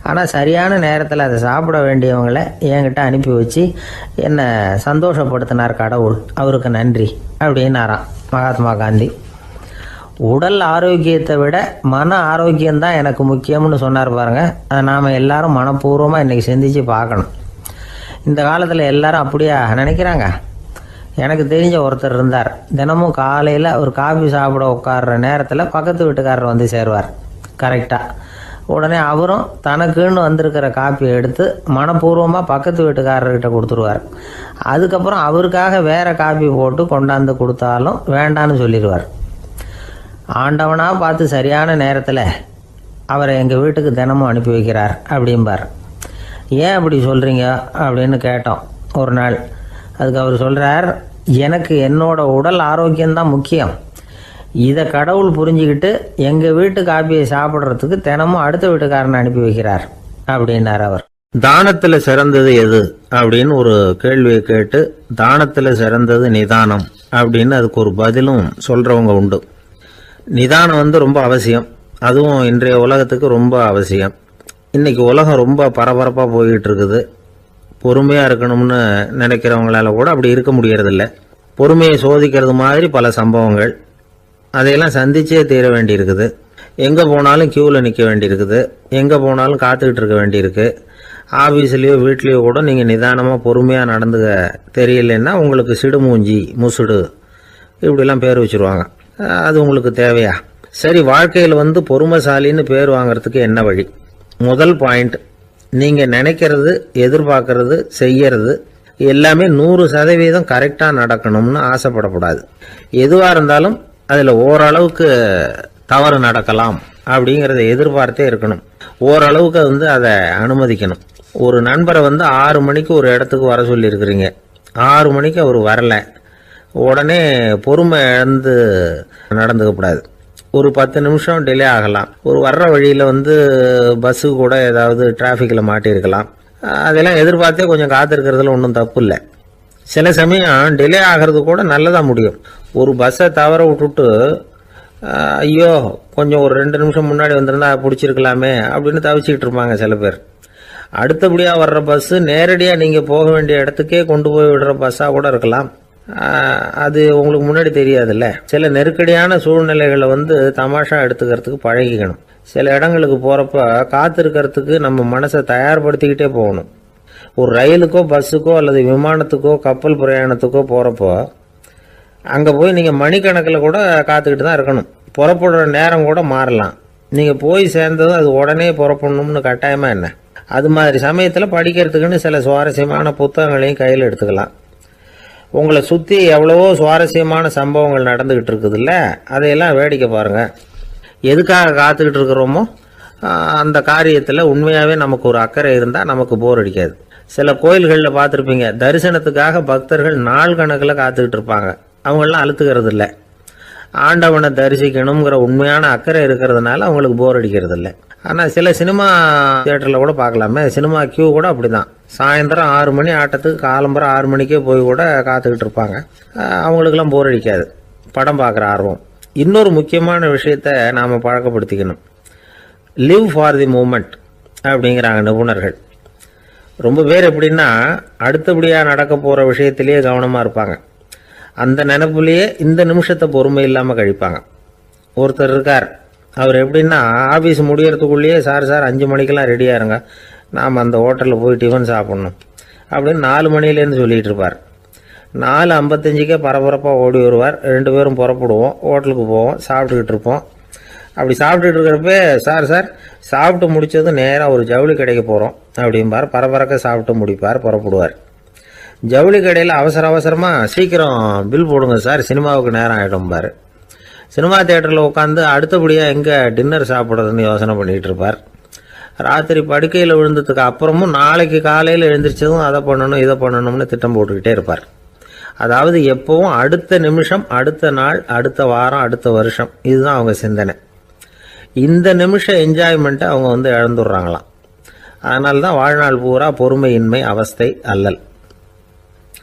ஆனால் சரியான நேரத்தில் அதை சாப்பிட வேண்டியவங்களை என்கிட்ட அனுப்பி வச்சு என்னை சந்தோஷப்படுத்தினார் கடவுள், அவருக்கு நன்றி அப்படின்னாராம் மகாத்மா காந்தி. உடல் ஆரோக்கியத்தை விட மன ஆரோக்கியம்தான் எனக்கு முக்கியம்னு சொன்னார் பாருங்கள். அதை நாம் எல்லாரும் மனப்பூர்வமாக இன்றைக்கி சிந்திச்சு பார்க்கணும். இந்த காலத்தில் எல்லாரும் அப்படியா நினைக்கிறாங்க? எனக்கு தெரிஞ்ச ஒருத்தர் இருந்தார். தினமும் காலையில் ஒரு காஃபி சாப்பிட உட்கார்ற நேரத்தில் பக்கத்து வீட்டுக்காரர் வந்து சேருவார் கரெக்டாக. உடனே அவரும் தனக்குன்னு வந்திருக்கிற காப்பியை எடுத்து மனப்பூர்வமாக பக்கத்து வீட்டுக்காரர்கிட்ட கொடுத்துருவார். அதுக்கப்புறம் அவருக்காக வேறு காப்பி போட்டு கொண்டாந்து கொடுத்தாலும் வேண்டான்னு சொல்லிடுவார். ஆண்டவனாக பார்த்து சரியான நேரத்தில் அவரை எங்கள் வீட்டுக்கு தினமும் அனுப்பி வைக்கிறார் அப்படிம்பார். ஏன் அப்படி சொல்கிறீங்க அப்படின்னு கேட்டோம் ஒரு நாள். அதுக்கு அவர் சொல்கிறார், எனக்கு என்னோட உடல் ஆரோக்கியம்தான் முக்கியம். இதை கடவுள் புரிஞ்சுக்கிட்டு எங்கள் வீட்டு காப்பியை சாப்பிட்றதுக்கு தினமும் அடுத்த வீட்டுக்காரனை அனுப்பி வைக்கிறார் அப்படின்னார் அவர். தானத்துல சிறந்தது எது அப்படின்னு ஒரு கேள்வியை கேட்டு, தானத்துல சிறந்தது நிதானம் அப்படின்னு அதுக்கு ஒரு பதிலும் சொல்றவங்க உண்டு. நிதானம் ரொம்ப அவசியம். அதுவும் இன்றைய உலகத்துக்கு ரொம்ப அவசியம். இன்னைக்கு உலகம் ரொம்ப பரபரப்பா போய்கிட்டு இருக்குது. பொறுமையா இருக்கணும்னு நினைக்கிறவங்களால கூட அப்படி இருக்க முடியறதில்ல. பொறுமையை சோதிக்கிறது மாதிரி பல சம்பவங்கள், அதையெல்லாம் சந்திச்சே தீர வேண்டியிருக்குது. எங்கே போனாலும் கியூவில் நிற்க வேண்டியிருக்குது. எங்கே போனாலும் காத்துக்கிட்டு இருக்க வேண்டியிருக்கு. ஆஃபீஸ்லேயோ வீட்லேயோ கூட நீங்கள் நிதானமாக பொறுமையாக நடந்துக்க தெரியலன்னா உங்களுக்கு சிடுமூஞ்சி, முசுடு இப்படிலாம் பேர் வச்சுருவாங்க. அது உங்களுக்கு தேவையா? சரி, வாழ்க்கையில் பொறுமைசாலின்னு பேர் வாங்கிறதுக்கு என்ன வழி? முதல் பாயிண்ட், நீங்கள் நினைக்கிறது, எதிர்பார்க்கறது, செய்யறது எல்லாமே 100% கரெக்டாக நடக்கணும்னு ஆசைப்படக்கூடாது. எதுவாக இருந்தாலும் அதில் ஓரளவுக்கு தவறு நடக்கலாம் அப்படிங்கிறத எதிர்பார்த்தே இருக்கணும். ஓரளவுக்கு அதை அனுமதிக்கணும். ஒரு நண்பரை 6 மணிக்கு ஒரு இடத்துக்கு வர சொல்லியிருக்கிறீங்க. 6 மணிக்கு அவர் வரல, உடனே பொறுமை இழந்து நடந்துக்கக்கூடாது. ஒரு 10 நிமிஷம் டிலே ஆகலாம். ஒரு வர்ற வழியில் பஸ்ஸு கூட ஏதாவது டிராஃபிக்கில் மாட்டியிருக்கலாம். அதெல்லாம் எதிர்பார்த்தே கொஞ்சம் காத்திருக்கிறதுல ஒன்றும் தப்பு இல்லை. சில சமயம் டிலே ஆகிறது கூட நல்லதாக முடியும். ஒரு பஸ்ஸை தவற விட்டுட்டு, ஐயோ கொஞ்சம் ஒரு 2 நிமிஷம் முன்னாடி வந்திருந்தா பிடிச்சிருக்கலாமே அப்படின்னு தவிச்சிக்கிட்டு இருப்பாங்க சில பேர். அடுத்தபடியாக வர்ற பஸ்ஸு நேரடியாக நீங்கள் போக வேண்டிய இடத்துக்கே கொண்டு போய் விடுற பஸ்ஸாக கூட இருக்கலாம். அது உங்களுக்கு முன்னாடி தெரியாதுல்ல. சில நெருக்கடியான சூழ்நிலைகளை தமாஷா எடுத்துக்கிறதுக்கு பழகிக்கணும். சில இடங்களுக்கு போகிறப்ப காத்திருக்கிறதுக்கு நம்ம மனசை தயார்படுத்திக்கிட்டே போகணும். ஒரு ரயிலுக்கோ பஸ்ஸுக்கோ அல்லது விமானத்துக்கோ கப்பல் பிரயாணத்துக்கோ போகிறப்போ அங்கே போய் நீங்கள் மணிக்கணக்கில் கூட காத்துக்கிட்டு தான் இருக்கணும். புறப்படுற நேரம் கூட மாறலாம். நீங்கள் போய் சேர்ந்ததும் அது உடனே புறப்படணும்னு கட்டாயமாக என்ன? அது மாதிரி சமயத்தில் படிக்கிறதுக்குன்னு சில சுவாரஸ்யமான புத்தகங்களையும் கையில் எடுத்துக்கலாம். உங்களை சுற்றி எவ்வளவோ சுவாரஸ்யமான சம்பவங்கள் நடந்துக்கிட்டு இருக்குதுல்ல, அதையெல்லாம் வேடிக்கை பாருங்கள். எதுக்காக காத்துக்கிட்டு இருக்கிறோமோ அந்த காரியத்தில் உண்மையாகவே நமக்கு ஒரு அக்கறை இருந்தால் நமக்கு போர் அடிக்காது. சில கோயில்களில் பார்த்துருப்பீங்க, தரிசனத்துக்காக பக்தர்கள் நாள் கணக்கில் காத்துக்கிட்டு இருப்பாங்க. அவங்களெலாம் அழுத்துக்கிறது இல்லை. ஆண்டவனை தரிசிக்கணுங்கிற உண்மையான அக்கறை இருக்கிறதுனால அவங்களுக்கு போர் அடிக்கிறது இல்லை. ஆனால் சில சினிமா தியேட்டரில் கூட பார்க்கலாமே, சினிமா கியூ கூட அப்படி தான். சாயந்தரம் 6 மணி ஆட்டத்துக்கு காலம்பரம் 6 மணிக்கே போய் கூட காத்துக்கிட்டு இருப்பாங்க. அவங்களுக்கெல்லாம் போர் அடிக்காது, படம் பார்க்குற ஆர்வம். இன்னொரு முக்கியமான விஷயத்தை நாம் பழக்கப்படுத்திக்கணும். லிவ் ஃபார் தி மூமெண்ட் அப்படிங்கிறாங்க நிபுணர்கள். ரொம்ப பேர் எப்படின்னா அடுத்தபடியாக நடக்க போகிற விஷயத்திலேயே கவனமாக இருப்பாங்க. அந்த நினைப்புலேயே இந்த நிமிஷத்தை பொறுமை இல்லாமல் கழிப்பாங்க. ஒருத்தர் இருக்கார், அவர் எப்படின்னா ஆஃபீஸ் முடியறதுக்குள்ளேயே சார் 5 மணிக்கெல்லாம் ரெடியாக இருங்க, நாம் அந்த ஹோட்டலில் போய் டிஃபன் சாப்பிட்ணும் அப்படின்னு 4 மணிலேருந்து சொல்லிகிட்டு இருப்பார். 4:55 பரபரப்பாக ஓடி வருவார். 2 பேரும் புறப்படுவோம், ஹோட்டலுக்கு போவோம், சாப்பிட்டுக்கிட்டு இருப்போம். அப்படி சாப்பிட்டுட்டு இருக்கிறப்ப சார் சாப்பிட்டு முடித்ததும் நேராக ஒரு ஜவுளி கடைக்கு போகிறோம் அப்படிம்பார். பரபரக்க சாப்பிட்டு முடிப்பார், புறப்படுவார். ஜவுளி கடையில் அவசரமாக சீக்கிரம் பில் போடுங்க சார், சினிமாவுக்கு நேரம் ஆகிடும்பார். சினிமா தியேட்டரில் உட்காந்து அடுத்தபடியாக எங்கே டின்னர் சாப்பிட்றதுன்னு யோசனை பண்ணிகிட்டு இருப்பார். ராத்திரி படுக்கையில் விழுந்ததுக்கு அப்புறமும் நாளைக்கு காலையில் எழுந்திரிச்சதும் அதை பண்ணணும் இதை பண்ணணும்னு திட்டம் போட்டுக்கிட்டே இருப்பார். அதாவது எப்பவும் அடுத்த நிமிஷம், அடுத்த நாள், அடுத்த வாரம், அடுத்த வருஷம், இதுதான் அவங்க சிந்தனை. இந்த நிமிஷம் என்ஜாய்மெண்ட்டை அவங்க இழந்துடுறாங்களாம். அதனால தான் வாழ்நாள் பூரா பொறுமையின்மை, அவஸ்தை, அல்லல்.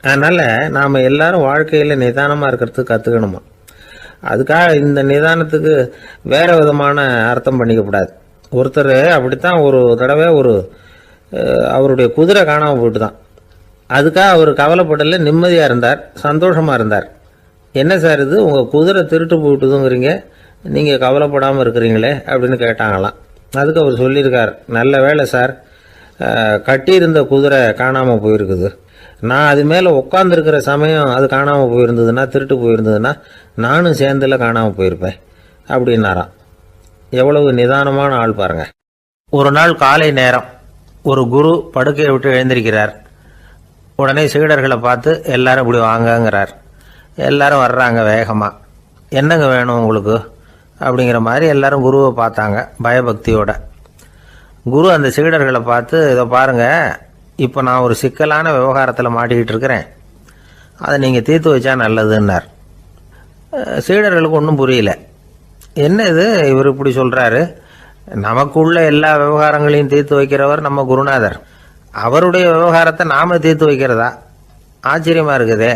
அதனால் நாம் எல்லாரும் வாழ்க்கையில் நிதானமாக இருக்கிறதுக்கு கற்றுக்கணுமா. அதுக்காக இந்த நிதானத்துக்கு வேறு விதமான அர்த்தம் பண்ணிக்கக்கூடாது. ஒருத்தர் அப்படித்தான் ஒரு தடவை அவருடைய குதிரை காணாமல் போயிட்டு தான். அதுக்காக அவர் கவலைப்படலை, நிம்மதியாக இருந்தார், சந்தோஷமாக இருந்தார். என்ன சார் இது, உங்கள் குதிரை திருட்டு போயிட்டுதுங்கிறீங்க, நீங்கள் கவலைப்படாமல் இருக்கிறீங்களே அப்படின்னு கேட்டாங்களாம். அதுக்கு அவர் சொல்லியிருக்கார், நல்ல வேலை சார், கட்டியிருந்த குதிரை காணாமல் போயிருக்குது. நான் அது மேலே உட்காந்துருக்கிற சமயம் அது காணாமல் போயிருந்ததுன்னா, திருட்டு போயிருந்ததுன்னா நானும் சேர்ந்துல காணாமல் போயிருப்பேன் அப்படின்னாராம். எவ்வளவு நிதானமான ஆள் பாருங்க. ஒரு நாள் காலை நேரம் ஒரு குரு படுக்கையை விட்டு எழுந்திருக்கிறார். உடனே சீடர்களை பார்த்து எல்லாரும் இப்படி வாங்கங்கிறார். எல்லாரும் வர்றாங்க வேகமாக. என்னங்க வேணும் உங்களுக்கு அப்படிங்கிற மாதிரி எல்லாரும் குருவை பார்த்தாங்க பயபக்தியோட. குரு அந்த சீடர்களை பார்த்து, இதை பாருங்க, இப்போ நான் ஒரு சிக்கலான விவகாரத்தில் மாட்டிக்கிட்டு இருக்கிறேன். அதை நீங்கள் தீர்த்து வச்சா நல்லதுன்னார். சீடர்களுக்கு ஒன்றும் புரியல. என்ன இது இவர் இப்படி சொல்கிறாரு, நமக்குள்ள எல்லா விவகாரங்களையும் தீர்த்து வைக்கிறவர் நம்ம குருநாதர், அவருடைய விவகாரத்தை நாம் தீர்த்து வைக்கிறதா, ஆச்சரியமாக இருக்குதே,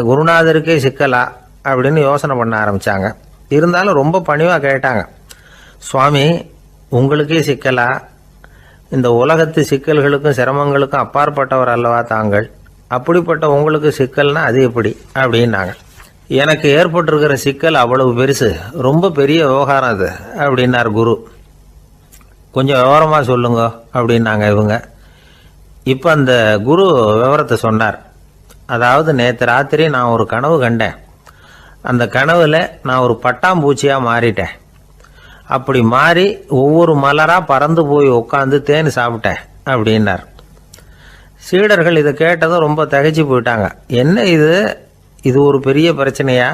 குருநாதருக்கே சிக்கலா அப்படின்னு யோசனை பண்ண ஆரம்பித்தாங்க. இருந்தாலும் ரொம்ப பணிவாக கேட்டாங்க, சுவாமி உங்களுக்கே சிக்கலா? இந்த உலகத்து சிக்கல்களுக்கும் சிரமங்களுக்கும் அப்பாற்பட்டவர் அல்லவா தாங்கள், அப்படிப்பட்ட உங்களுக்கு சிக்கல்னா அது எப்படி அப்படின்னாங்க. எனக்கு ஏற்பட்டிருக்கிற சிக்கல் அவ்வளவு பெருசு, ரொம்ப பெரிய விவகாரம் அது அப்படின்னார் குரு. கொஞ்சம் விவரமாக சொல்லுங்க அப்படின்னாங்க இவங்க. இப்போ அந்த குரு விவரத்தை சொன்னார். அதாவது நேற்று ராத்திரி நான் ஒரு கனவு கண்டேன். அந்த கனவுல நான் ஒரு பட்டாம்பூச்சியாக மாறிட்டேன். அப்படி மாறி ஒவ்வொரு மலராக பறந்து போய் உட்காந்து தேன் சாப்பிட்டேன் அப்படின்னார். சீடர்கள் இதை கேட்டதும் ரொம்ப திகைச்சு போயிட்டாங்க. என்ன இது ஒரு பெரிய பிரச்சனையா?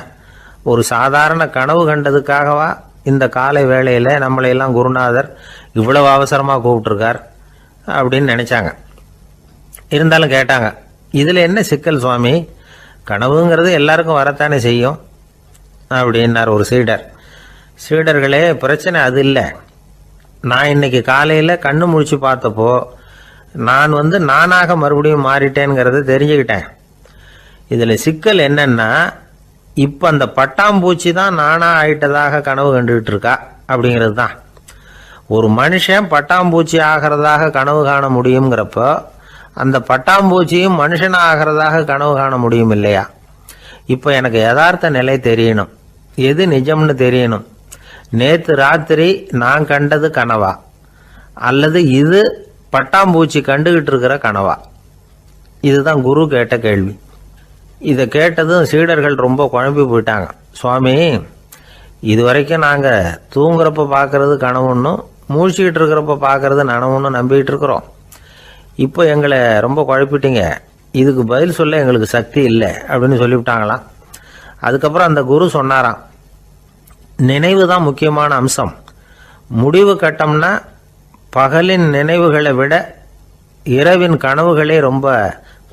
ஒரு சாதாரண கனவு கண்டதுக்காகவா இந்த காலை வேளையில் நம்மளையெல்லாம் குருநாதர் இவ்வளவு அவசரமாக கூப்பிட்டுருக்கார் அப்படின்னு நினச்சாங்க. இருந்தாலும் கேட்டாங்க, இதில் என்ன சிக்கல் சுவாமி? கனவுங்கிறது எல்லாருக்கும் வரத்தானே செய்யும் அப்படின்னார் ஒரு சீடர். சீடர்களே, பிரச்சனை அது இல்லை. நான் இன்னைக்கு காலையில் கண்ணு முழிச்சு பார்த்தப்போ நான் நானாக மறுபடியும் மாறிட்டேங்கிறத தெரிஞ்சுக்கிட்டேன். இதில் சிக்கல் என்னன்னா, இப்போ அந்த பட்டாம்பூச்சி தான் நானாக ஆயிட்டதாக கனவு கண்டுகிட்டு இருக்கா அப்படிங்கிறது தான். ஒரு மனுஷன் பட்டாம்பூச்சி ஆகிறதாக கனவு காண முடியுங்கிறப்போ அந்த பட்டாம்பூச்சியும் மனுஷனாக ஆகிறதாக கனவு காண முடியும் இல்லையா? இப்போ எனக்கு யதார்த்த நிலை தெரியணும், எது நிஜம்னு தெரியணும். நேற்று ராத்திரி நான் கண்டது கனவா, அல்லது இது பட்டாம்பூச்சி கண்டுகிட்டு இருக்கிற கனவா? இதுதான் குரு கேட்ட கேள்வி. இதை கேட்டதும் சீடர்கள் ரொம்ப குழம்பி போயிட்டாங்க. சுவாமி, இது வரைக்கும் நாங்கள் தூங்குறப்ப பார்க்கறது கனவுன்னும் மூழ்கிட்டு இருக்கிறப்ப பார்க்கறது நனவுன்னு நம்பிக்கிட்டு இருக்கிறோம். இப்போ எங்களை ரொம்ப குழப்பிட்டீங்க, இதுக்கு பதில் சொல்ல எங்களுக்கு சக்தி இல்லை அப்படின்னு சொல்லிவிட்டாங்களாம். அதுக்கப்புறம் அந்த குரு சொன்னாராம், நினைவு தான் முக்கியமான அம்சம். முடிவு கட்டம்னா பகலின் நினைவுகளை விட இரவின் கனவுகளே ரொம்ப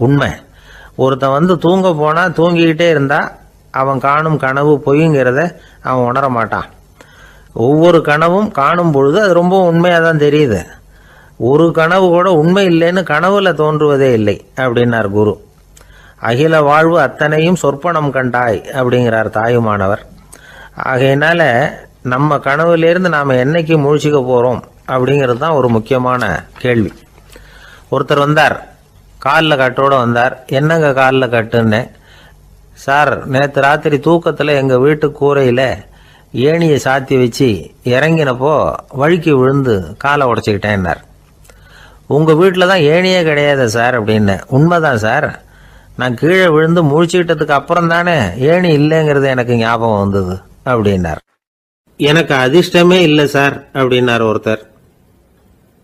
உண்மை. ஒருத்தன் தூங்க போனால் தூங்கிக்கிட்டே இருந்தால் அவன் காணும் கனவு பொய்ங்கிறத அவன் உணர மாட்டான். ஒவ்வொரு கனவும் காணும் பொழுது அது ரொம்ப உண்மையாக தான் தெரியுது. ஒரு கனவு கூட உண்மை இல்லைன்னு கனவுல தோன்றுவதே இல்லை அப்படின்னார் குரு. அகில வாழ்வு அத்தனையும் சொற்பனம் கண்டாய் அப்படிங்கிறார் தாயுமானவர். ஆகையினால நம்ம கனவுலேருந்து நாம் என்னைக்கு முழிச்சிக்க போகிறோம் அப்படிங்கிறது தான் ஒரு முக்கியமான கேள்வி. ஒருத்தர் வந்தார், காலில் கட்டோடு வந்தார். என்னங்க காலில் கட்டுன்னு? சார், நேற்று ராத்திரி தூக்கத்தில் எங்கள் வீட்டு கூரையில் ஏணியை சாத்தி வச்சு இறங்கினப்போ வழுக்கி விழுந்து காலை உடச்சிக்கிட்டேன்னார். உங்கள் வீட்டில் தான் ஏணியே கிடையாது சார் அப்படின்னு. உண்மைதான் சார், நான் கீழே விழுந்து முழிச்சுக்கிட்டதுக்கு அப்புறம் தானே ஏணி இல்லைங்கிறது எனக்கு ஞாபகம் வந்தது அப்படின்னார். எனக்கு அதிர்ஷ்டமே இல்லை சார் அப்படின்னார் ஒருத்தர்.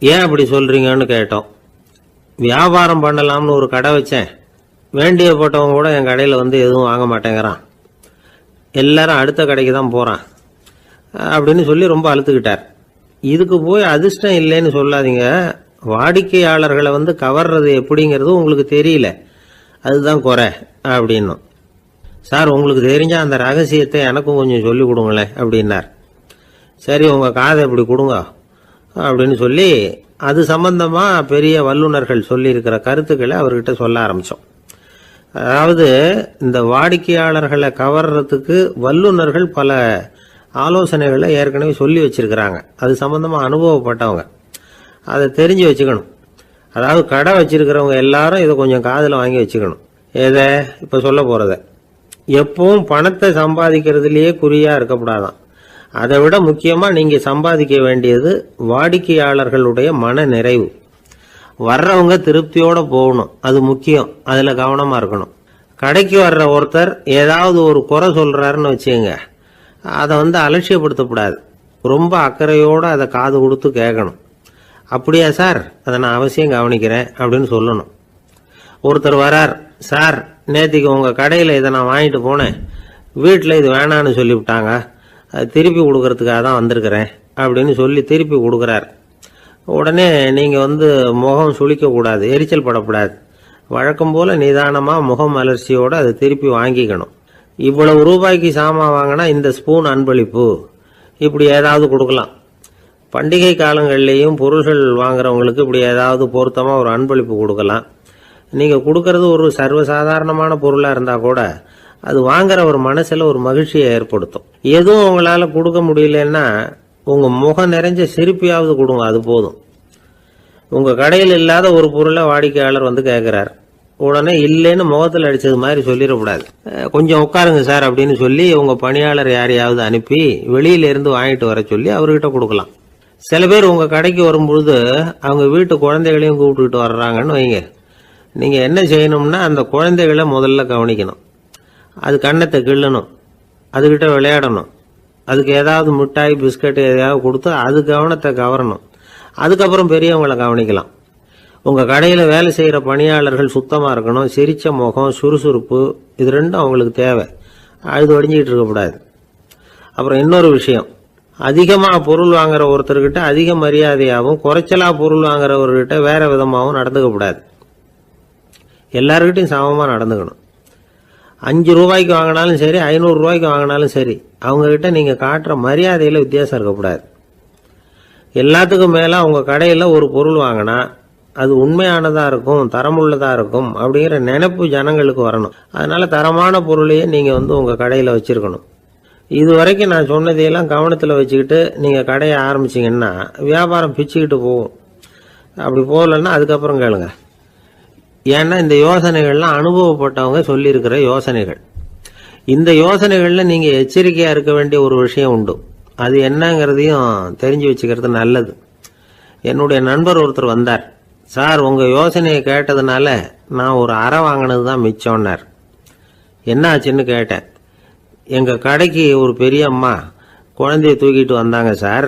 ஏன் அப்படி சொல்கிறீங்கன்னு கேட்டோம். வியாபாரம் பண்ணலாம்னு ஒரு கடை வச்சேன். வேண்டிய போட்டவங்க கூட என் கடையில் எதுவும் வாங்க மாட்டேங்கிறான். எல்லாரும் அடுத்த கடைக்கு தான் போகிறான் அப்படின்னு சொல்லி ரொம்ப அழுத்துக்கிட்டார். இதுக்கு போய் அதிர்ஷ்டம் இல்லைன்னு சொல்லாதீங்க. வாடிக்கையாளர்களை கவர்றது எப்படிங்கிறது உங்களுக்கு தெரியல, அதுதான் குறை அப்படின்னும். சார், உங்களுக்கு தெரிஞ்ச அந்த ரகசியத்தை எனக்கும் கொஞ்சம் சொல்லி கொடுங்களேன் அப்படின்னார். சரி, உங்கள் காதை இப்படி கொடுங்க அப்படின்னு சொல்லி அது சம்பந்தமாக பெரிய வல்லுநர்கள் சொல்லியிருக்கிற கருத்துக்களை அவர்கிட்ட சொல்ல ஆரம்பித்தோம். அதாவது இந்த வாடிக்கையாளர்களை கவர்றதுக்கு வல்லுநர்கள் பல ஆலோசனைகளை ஏற்கனவே சொல்லி வச்சிருக்கிறாங்க. அது சம்பந்தமாக அனுபவப்பட்டவங்க, அதை தெரிஞ்சு வச்சுக்கணும். அதாவது கடை வச்சிருக்கிறவங்க எல்லாரும் இதை கொஞ்சம் காதில் வாங்கி வச்சுக்கணும். எதை இப்போ சொல்ல போகிறத. எப்பவும் பணத்தை சம்பாதிக்கிறதுலேயே குறியாக இருக்கக்கூடாதான். அதை விட முக்கியமாக நீங்கள் சம்பாதிக்க வேண்டியது வாடிக்கையாளர்களுடைய மன நிறைவு. வர்றவங்க திருப்தியோடு போகணும், அது முக்கியம். அதில் கவனமாக இருக்கணும். கடைக்கு வர்ற ஒருத்தர் ஏதாவது ஒரு குறை சொல்கிறாருன்னு வச்சுங்க, அதை அலட்சியப்படுத்தக்கூடாது. ரொம்ப அக்கறையோடு அதை காது கொடுத்து கேட்கணும். அப்படியா சார், அதை நான் அவசியம் கவனிக்கிறேன் அப்படின்னு சொல்லணும். ஒருத்தர் வரார், சார் நேற்றுக்கு உங்கள் கடையில் இதை நான் வாங்கிட்டு போனேன், வீட்டில் இது வேணான்னு சொல்லிவிட்டாங்க, அது திருப்பி கொடுக்கறதுக்காக தான் வந்திருக்கிறேன் அப்படின்னு சொல்லி திருப்பி கொடுக்குறார். உடனே நீங்கள் முகம் சுளிக்கக்கூடாது, எரிச்சல் படக்கூடாது. வழக்கம் போல நிதானமாக முகமலர்ச்சியோடு அதை திருப்பி வாங்கிக்கணும். இவ்வளவு ரூபாய்க்கு சாமான் வாங்கினா இந்த ஸ்பூன் அன்பளிப்பு, இப்படி ஏதாவது கொடுக்கலாம். பண்டிகை காலங்கள்லேயும் பொருள்கள் வாங்குறவங்களுக்கு இப்படி ஏதாவது பொருத்தமாக ஒரு அன்பளிப்பு கொடுக்கலாம். நீங்கள் கொடுக்கறது ஒரு சர்வசாதாரணமான பொருளாக இருந்தால் கூட அது வாங்குற ஒரு மனசில் ஒரு மகிழ்ச்சியை ஏற்படுத்தும். எதுவும் உங்களால் கொடுக்க முடியலன்னா உங்கள் முகம் நிறைஞ்ச சிரிப்பியாவது கொடுங்க, அது போதும். உங்கள் கடையில் இல்லாத ஒரு பொருளை வாடிக்கையாளர் வந்து கேட்குறார், உடனே இல்லைன்னு முகத்தில் அடித்தது மாதிரி சொல்லிடக்கூடாது. கொஞ்சம் உட்காருங்க சார் அப்படின்னு சொல்லி உங்கள் பணியாளர் யாரையாவது அனுப்பி வெளியிலேருந்து வாங்கிட்டு வர சொல்லி அவர்கிட்ட கொடுக்கலாம். சில பேர் உங்கள் கடைக்கு வரும்பொழுது அவங்க வீட்டு குழந்தைகளையும் கூப்பிட்டுக்கிட்டு வர்றாங்கன்னு வைங்க. நீங்கள் என்ன செய்யணும்னா அந்த குழந்தைகளை முதல்ல கவனிக்கணும். அது கண்ணத்தை கிள்ளணும், அதுகிட்ட விளையாடணும், அதுக்கு ஏதாவது மிட்டாய் பிஸ்கட் எதையாவது கொடுத்து அது கவனத்தை கவரணும். அதுக்கப்புறம் பெரியவங்களை கவனிக்கலாம். உங்கள் கடையில் வேலை செய்கிற பணியாளர்கள் சுத்தமாக இருக்கணும். சிரிச்ச முகம், சுறுசுறுப்பு, இது ரெண்டும் அவங்களுக்கு தேவை. அழுது வடிஞ்சிக்கிட்டு இருக்கக்கூடாது. அப்புறம் இன்னொரு விஷயம், அதிகமாக பொருள் வாங்குற ஒருத்தர்கிட்ட அதிக மரியாதையாகவும் குறைச்சலாக பொருள் வாங்குறவர்கிட்ட வேற விதமாகவும் நடந்துக்கக்கூடாது. எல்லாருக்கிட்டையும் சமமாக நடந்துக்கணும். 5 ரூபாய்க்கு வாங்கினாலும் சரி, 500 ரூபாய்க்கு வாங்கினாலும் சரி, அவங்கக்கிட்ட நீங்கள் காட்டுற மரியாதையில் வித்தியாசம் இருக்கக்கூடாது. எல்லாத்துக்கும் மேலே அவங்க கடையில் ஒரு பொருள் வாங்கினா அது உண்மையானதாக இருக்கும், தரமுள்ளதாக இருக்கும் அப்படிங்கிற நினைப்பு ஜனங்களுக்கு வரணும். அதனால் தரமான பொருளையே நீங்கள் உங்கள் கடையில் வச்சுருக்கணும். இது வரைக்கும் நான் சொன்னதையெல்லாம் கவனத்தில் வச்சுக்கிட்டு நீங்கள் கடையை ஆரம்பிச்சிங்கன்னா வியாபாரம் பிச்சுக்கிட்டு போகும். அப்படி போகலன்னா அதுக்கப்புறம் கேளுங்க. ஏன்னா இந்த யோசனைகள்லாம் அனுபவப்பட்டவங்க சொல்லியிருக்கிற யோசனைகள். இந்த யோசனைகளில் நீங்கள் எச்சரிக்கையாக இருக்க வேண்டிய ஒரு விஷயம் உண்டு. அது என்னங்கிறதையும் தெரிஞ்சு வச்சுக்கிறது நல்லது. என்னுடைய நண்பர் ஒருத்தர் வந்தார். சார், உங்கள் யோசனையை கேட்டதுனால நான் ஒரு அறை வாங்கினது தான் மிச்சம்னார். என்ன ஆச்சுன்னு கேட்டேன். எங்கள் கடைக்கு ஒரு பெரிய அம்மா குழந்தைய தூக்கிட்டு வந்தாங்க சார்.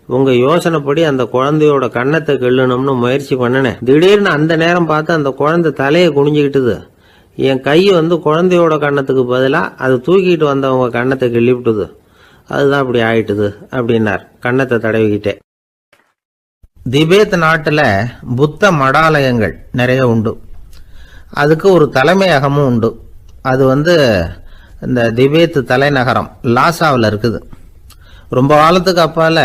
உங்கள் யோசனைப்படி அந்த குழந்தையோட கண்ணத்தை கிள்ளணும்னு முயற்சி பண்ணினேன். திடீர்னு அந்த நேரம் பார்த்து அந்த குழந்தை தலையை குனிஞ்சிக்கிட்டுது. என் கை குழந்தையோட கண்ணத்துக்கு பதிலாக அதை தூக்கிட்டு வந்தவங்க கண்ணத்தை கிள்ளிவிட்டுது. அதுதான் அப்படி ஆயிட்டுது அப்படின்னார் கண்ணத்தை தடவிக்கிட்டே. திபேத் நாட்டில் புத்த மடாலயங்கள் நிறைய உண்டு. அதுக்கு ஒரு தலைமையகமும் உண்டு. அது இந்த திபேத் தலைநகரம் லாசாவில் இருக்குது. ரொம்ப காலத்துக்கு அப்பால்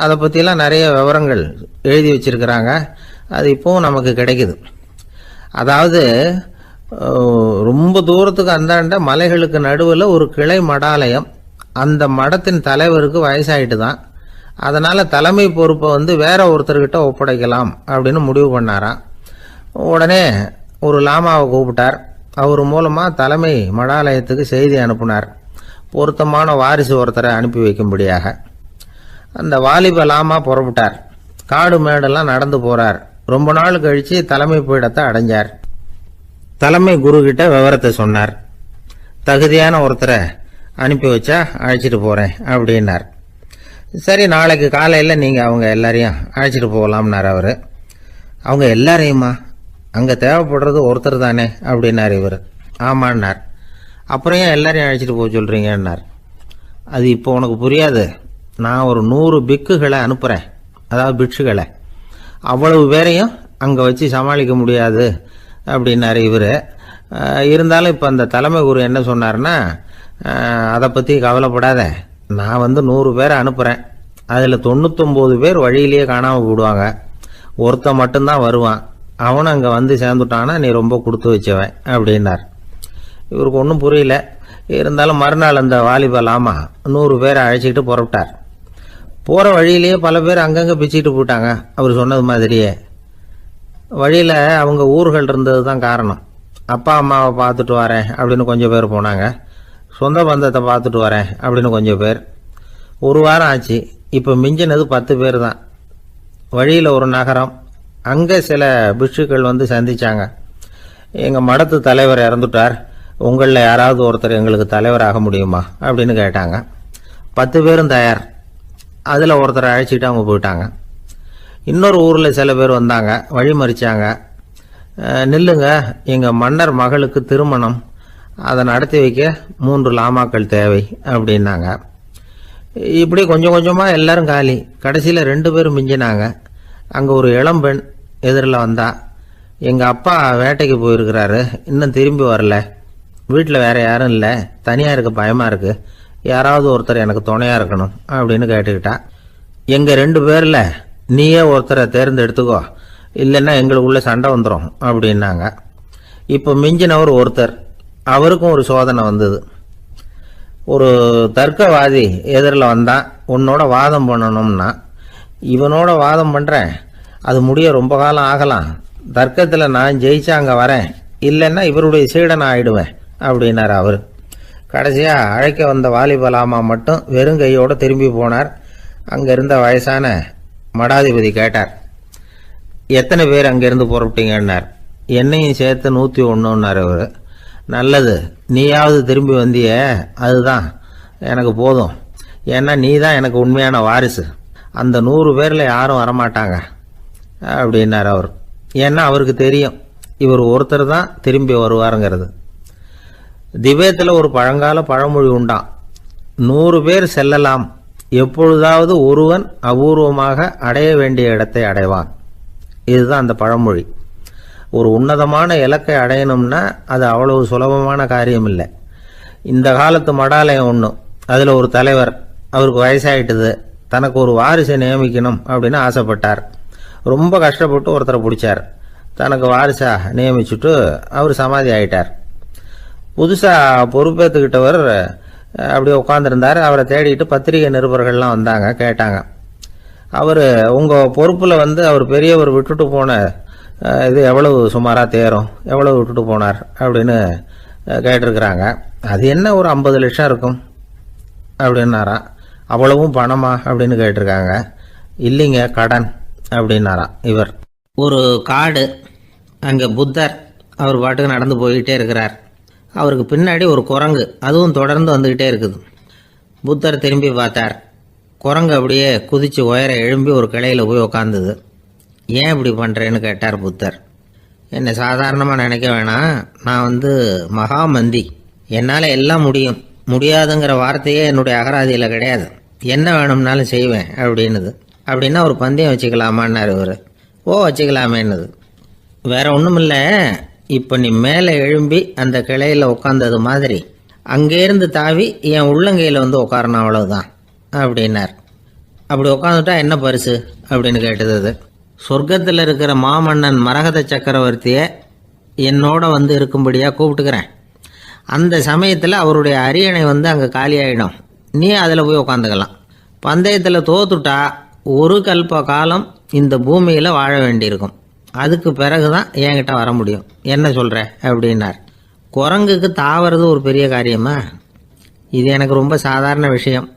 அதை பற்றிலாம் நிறைய விவரங்கள் எழுதி வச்சிருக்கிறாங்க. அது இப்போவும் நமக்கு கிடைக்குது. அதாவது ரொம்ப தூரத்துக்கு அந்தாண்ட மலைகளுக்கு நடுவில் ஒரு கிளை மடாலயம். அந்த மடத்தின் தலைவருக்கு வயசாயிட்டு தான். அதனால் தலைமை பொறுப்பை வேற ஒருத்தர்கிட்ட ஒப்படைக்கலாம் அப்படின்னு முடிவு பண்ணாராம். உடனே ஒரு லாமாவை கூப்பிட்டார். அவர் மூலமாக தலைமை மடாலயத்துக்கு செய்தி அனுப்புனார், பொருத்தமான வாரிசு ஒருத்தரை அனுப்பி வைக்கும்படியாக. அந்த வாலிப லாமா புறப்பட்டார். காடு மேடெல்லாம் நடந்து போகிறார். ரொம்ப நாள் கழித்து தலைமை பீடத்தை அடைஞ்சார். தலைமை குரு கிட்ட விவரத்தை சொன்னார். தகுதியான ஒருத்தரை அனுப்பி வச்சா அழைச்சிட்டு போகிறேன் அப்படின்னார். சரி, நாளைக்கு காலையில் நீங்கள் அவங்க எல்லாரையும் அழைச்சிட்டு போகலாம்னார் அவர். அவங்க எல்லாரையுமா? அங்கே தேவைப்படுறது ஒருத்தர் தானே அப்படின்னார் இவர். ஆமான்னார். அப்புறம் ஏன் எல்லாரையும் அழைச்சிட்டு போக சொல்கிறீங்கன்னார். அது இப்போ உனக்கு புரியாது. நான் ஒரு 100 பிக்குகளை அனுப்புகிறேன், அதாவது பிட்சுகளை. அவ்வளவு பேரையும் அங்கே வச்சு சமாளிக்க முடியாது அப்படின்னாரு இவர். இருந்தாலும் இப்போ அந்த தலைமை குரு என்ன சொன்னார்னா, அதை பற்றி கவலைப்படாத, நான் 100 பேரை அனுப்புகிறேன். அதில் 99 பேர் வழியிலேயே காணாமல் போடுவாங்க, ஒருத்தன் மட்டும்தான் வருவான். அவனும் அங்கே சேர்ந்துட்டானா நீ ரொம்ப கொடுத்து வச்சவன் அப்படின்னார். இவருக்கு ஒன்றும் புரியல. இருந்தாலும் மறுநாள் அந்த வாலிபலாமா 100 பேரை அழைச்சிக்கிட்டு புறப்பட்டார். போகிற வழியிலேயே பல பேர் அங்கங்கே பிச்சுக்கிட்டு போயிட்டாங்க. அவர் சொன்னது மாதிரியே. வழியில் அவங்க ஊர்கள் இருந்தது தான் காரணம். அப்பா அம்மாவை பார்த்துட்டு வரேன் அப்படின்னு கொஞ்சம் பேர் போனாங்க. சொந்த பந்தத்தை பார்த்துட்டு வரேன் அப்படின்னு கொஞ்சம் பேர். ஒரு வாரம் ஆச்சு. இப்போ மிஞ்சினது 10 பேர் தான். வழியில் ஒரு நகரம். அங்கே சில பிட்சுக்கள் சந்திச்சாங்க. எங்கள் மடத்து தலைவர் இறந்துட்டார், உங்களில் யாராவது ஒருத்தர் எங்களுக்கு தலைவராக முடியுமா அப்படின்னு கேட்டாங்க. 10 பேரும் தயார். அதில் ஒருத்தரை அழைச்சிட்டு அவங்க போயிட்டாங்க. இன்னொரு ஊரில் சில பேர் வந்தாங்க, வழி மறிச்சாங்க. நில்லுங்க, எங்கள் மன்னர் மகளுக்கு திருமணம், அதை நடத்தி வைக்க 3 லாமாக்கள் தேவை அப்படின்னாங்க. இப்படி கொஞ்சம் கொஞ்சமாக எல்லாரும் காலி. கடைசியில் 2 பேரும் மிஞ்சினாங்க. அங்கே ஒரு இளம்பெண் எதிரில் வந்தா. எங்கள் அப்பா வேட்டைக்கு போயிருக்கிறாரு, இன்னும் திரும்பி வரல. வீட்டில் வேற யாரும் இல்லை, தனியாக இருக்க பயமாக இருக்கு. யாராவது ஒருத்தர் எனக்கு துணையாக இருக்கணும் அப்படின்னு கேட்டுக்கிட்டா. எங்கள் 2 பேரில் நீயே ஒருத்தரை தேர்ந்தெடுத்துக்கோ, இல்லைன்னா எங்களுக்குள்ள சண்டை வந்துடும் அப்படின்னாங்க. இப்போ மிஞ்சினவர் ஒருத்தர், அவருக்கும் ஒரு சோதனை வந்தது. ஒரு தர்க்கவாதி எதிரில் வந்தான், உன்னோட வாதம் பண்ணணும்னா. இவனோட வாதம் பண்ணுறேன், அது முடிய ரொம்ப காலம் ஆகலாம். தர்க்கத்தில் நான் ஜெயிச்சா அங்கே வரேன், இல்லைன்னா இவருடைய சீடனை ஆயிடுவேன் அப்படின்னார் அவர். கடைசியாக அழைக்க வந்த வாலிபலாமா மட்டும் வெறும் கையோடு திரும்பி போனார். அங்கே இருந்த வயசான மடாதிபதி கேட்டார், எத்தனை பேர் அங்கேருந்து புறப்பட்டீங்கன்னார். என்னையும் சேர்த்து 101ன்னார் அவர். நல்லது, நீயாவது திரும்பி வந்திய, அதுதான் எனக்கு போதும். ஏன்னா நீ தான் எனக்கு உண்மையான வாரிசு. அந்த 100 பேரில் யாரும் வரமாட்டாங்க அப்படின்னார் அவர். ஏன்னா அவருக்கு தெரியும் இவர் ஒருத்தர் தான் திரும்பி வருவாருங்கிறது. திபேத்தில் ஒரு பழங்கால பழமொழி உண்டாம், 100 பேர் செல்லலாம், எப்பொழுதாவது ஒருவன் அபூர்வமாக அடைய வேண்டிய இடத்தை அடைவான். இதுதான் அந்த பழமொழி. ஒரு உன்னதமான இலக்கை அடையணும்னா அது அவ்வளவு சுலபமான காரியம் இல்லை. இந்த காலத்து மடாலயம் ஒன்று, அதில் ஒரு தலைவர், அவருக்கு வயசாயிட்டுது, தனக்கு ஒரு வாரிசை நியமிக்கணும் அப்படின்னு ஆசைப்பட்டார். ரொம்ப கஷ்டப்பட்டு ஒருத்தரை பிடிச்சார், தனக்கு வாரிசா நியமிச்சுட்டு அவர் சமாதி ஆயிட்டார். புதுசாக பொறுப்பேற்றுக்கிட்டவர் அப்படியே உட்காந்துருந்தார். அவரை தேடிட்டு பத்திரிகை நிருபர்கள்லாம் வந்தாங்க, கேட்டாங்க. அவர் உங்கள் பொறுப்பில் அவர் பெரியவர் விட்டுட்டு போன இது எவ்வளவு சுமாராக தேரும், எவ்வளவு விட்டுட்டு போனார் அப்படின்னு கேட்டிருக்கிறாங்க. அது என்ன ஒரு 50 லட்சம் இருக்கும் அப்படின்னாராம். அவ்வளவும் பணமா அப்படின்னு கேட்டிருக்காங்க. இல்லைங்க, கடன் அப்படின்னாராம் இவர். ஒரு காடு, அங்கே புத்தர் அவர் பாட்டுக்கு நடந்து போய்கிட்டே இருக்கிறார். அவருக்கு பின்னாடி ஒரு குரங்கு, அதுவும் தொடர்ந்து வந்துக்கிட்டே இருக்குது. புத்தர் திரும்பி பார்த்தார். குரங்கு அப்படியே குதித்து உயர எழும்பி ஒரு கிளையில் போய் உக்காந்துது. ஏன் இப்படி பண்ணுறேன்னு கேட்டார் புத்தர். என்னை சாதாரணமாக நினைக்க வேணாம், நான் மகாமந்தி, என்னால் எல்லாம் முடியும், முடியாதுங்கிற வார்த்தையே என்னுடைய அகராதியில் கிடையாது, என்ன வேணும்னாலும் செய்வேன் அப்படின்னுது. அப்படின்னா ஒரு பந்தயம் வச்சுக்கலாமான்னாரு இவர். ஓ வச்சுக்கலாமேன்னுது. வேற ஒன்றும் இல்லை, இப்போ நீ மேலே எழும்பி அந்த கிளையில் உட்காந்தது மாதிரி அங்கேருந்து தாவி என் உள்ளங்கையில் உட்காரணும், அவ்வளவுதான் அப்படின்னார். அப்படி உட்காந்துட்டா என்ன பரிசு அப்படின்னு கேட்டது அது. சொர்க்கத்தில் இருக்கிற மாமன்னன் மரகத சக்கரவர்த்தியை என்னோட இருக்கும்படியாக கூப்பிட்டுக்கிறேன். அந்த சமயத்தில் அவருடைய அரியணை அங்கே காலியாயிடும், நீ அதில் போய் உட்காந்துக்கலாம். பந்தயத்தில் தோத்துட்டா ஒரு கல்ப காலம் இந்த பூமியில் வாழ வேண்டியிருக்கும், அதுக்கு பிறகு தான் என்கிட்ட வர முடியும், என்ன சொல்கிற அப்படின்னார். குரங்குக்கு தாவறது ஒரு பெரிய காரியமா? இது எனக்கு ரொம்ப சாதாரண விஷயம்,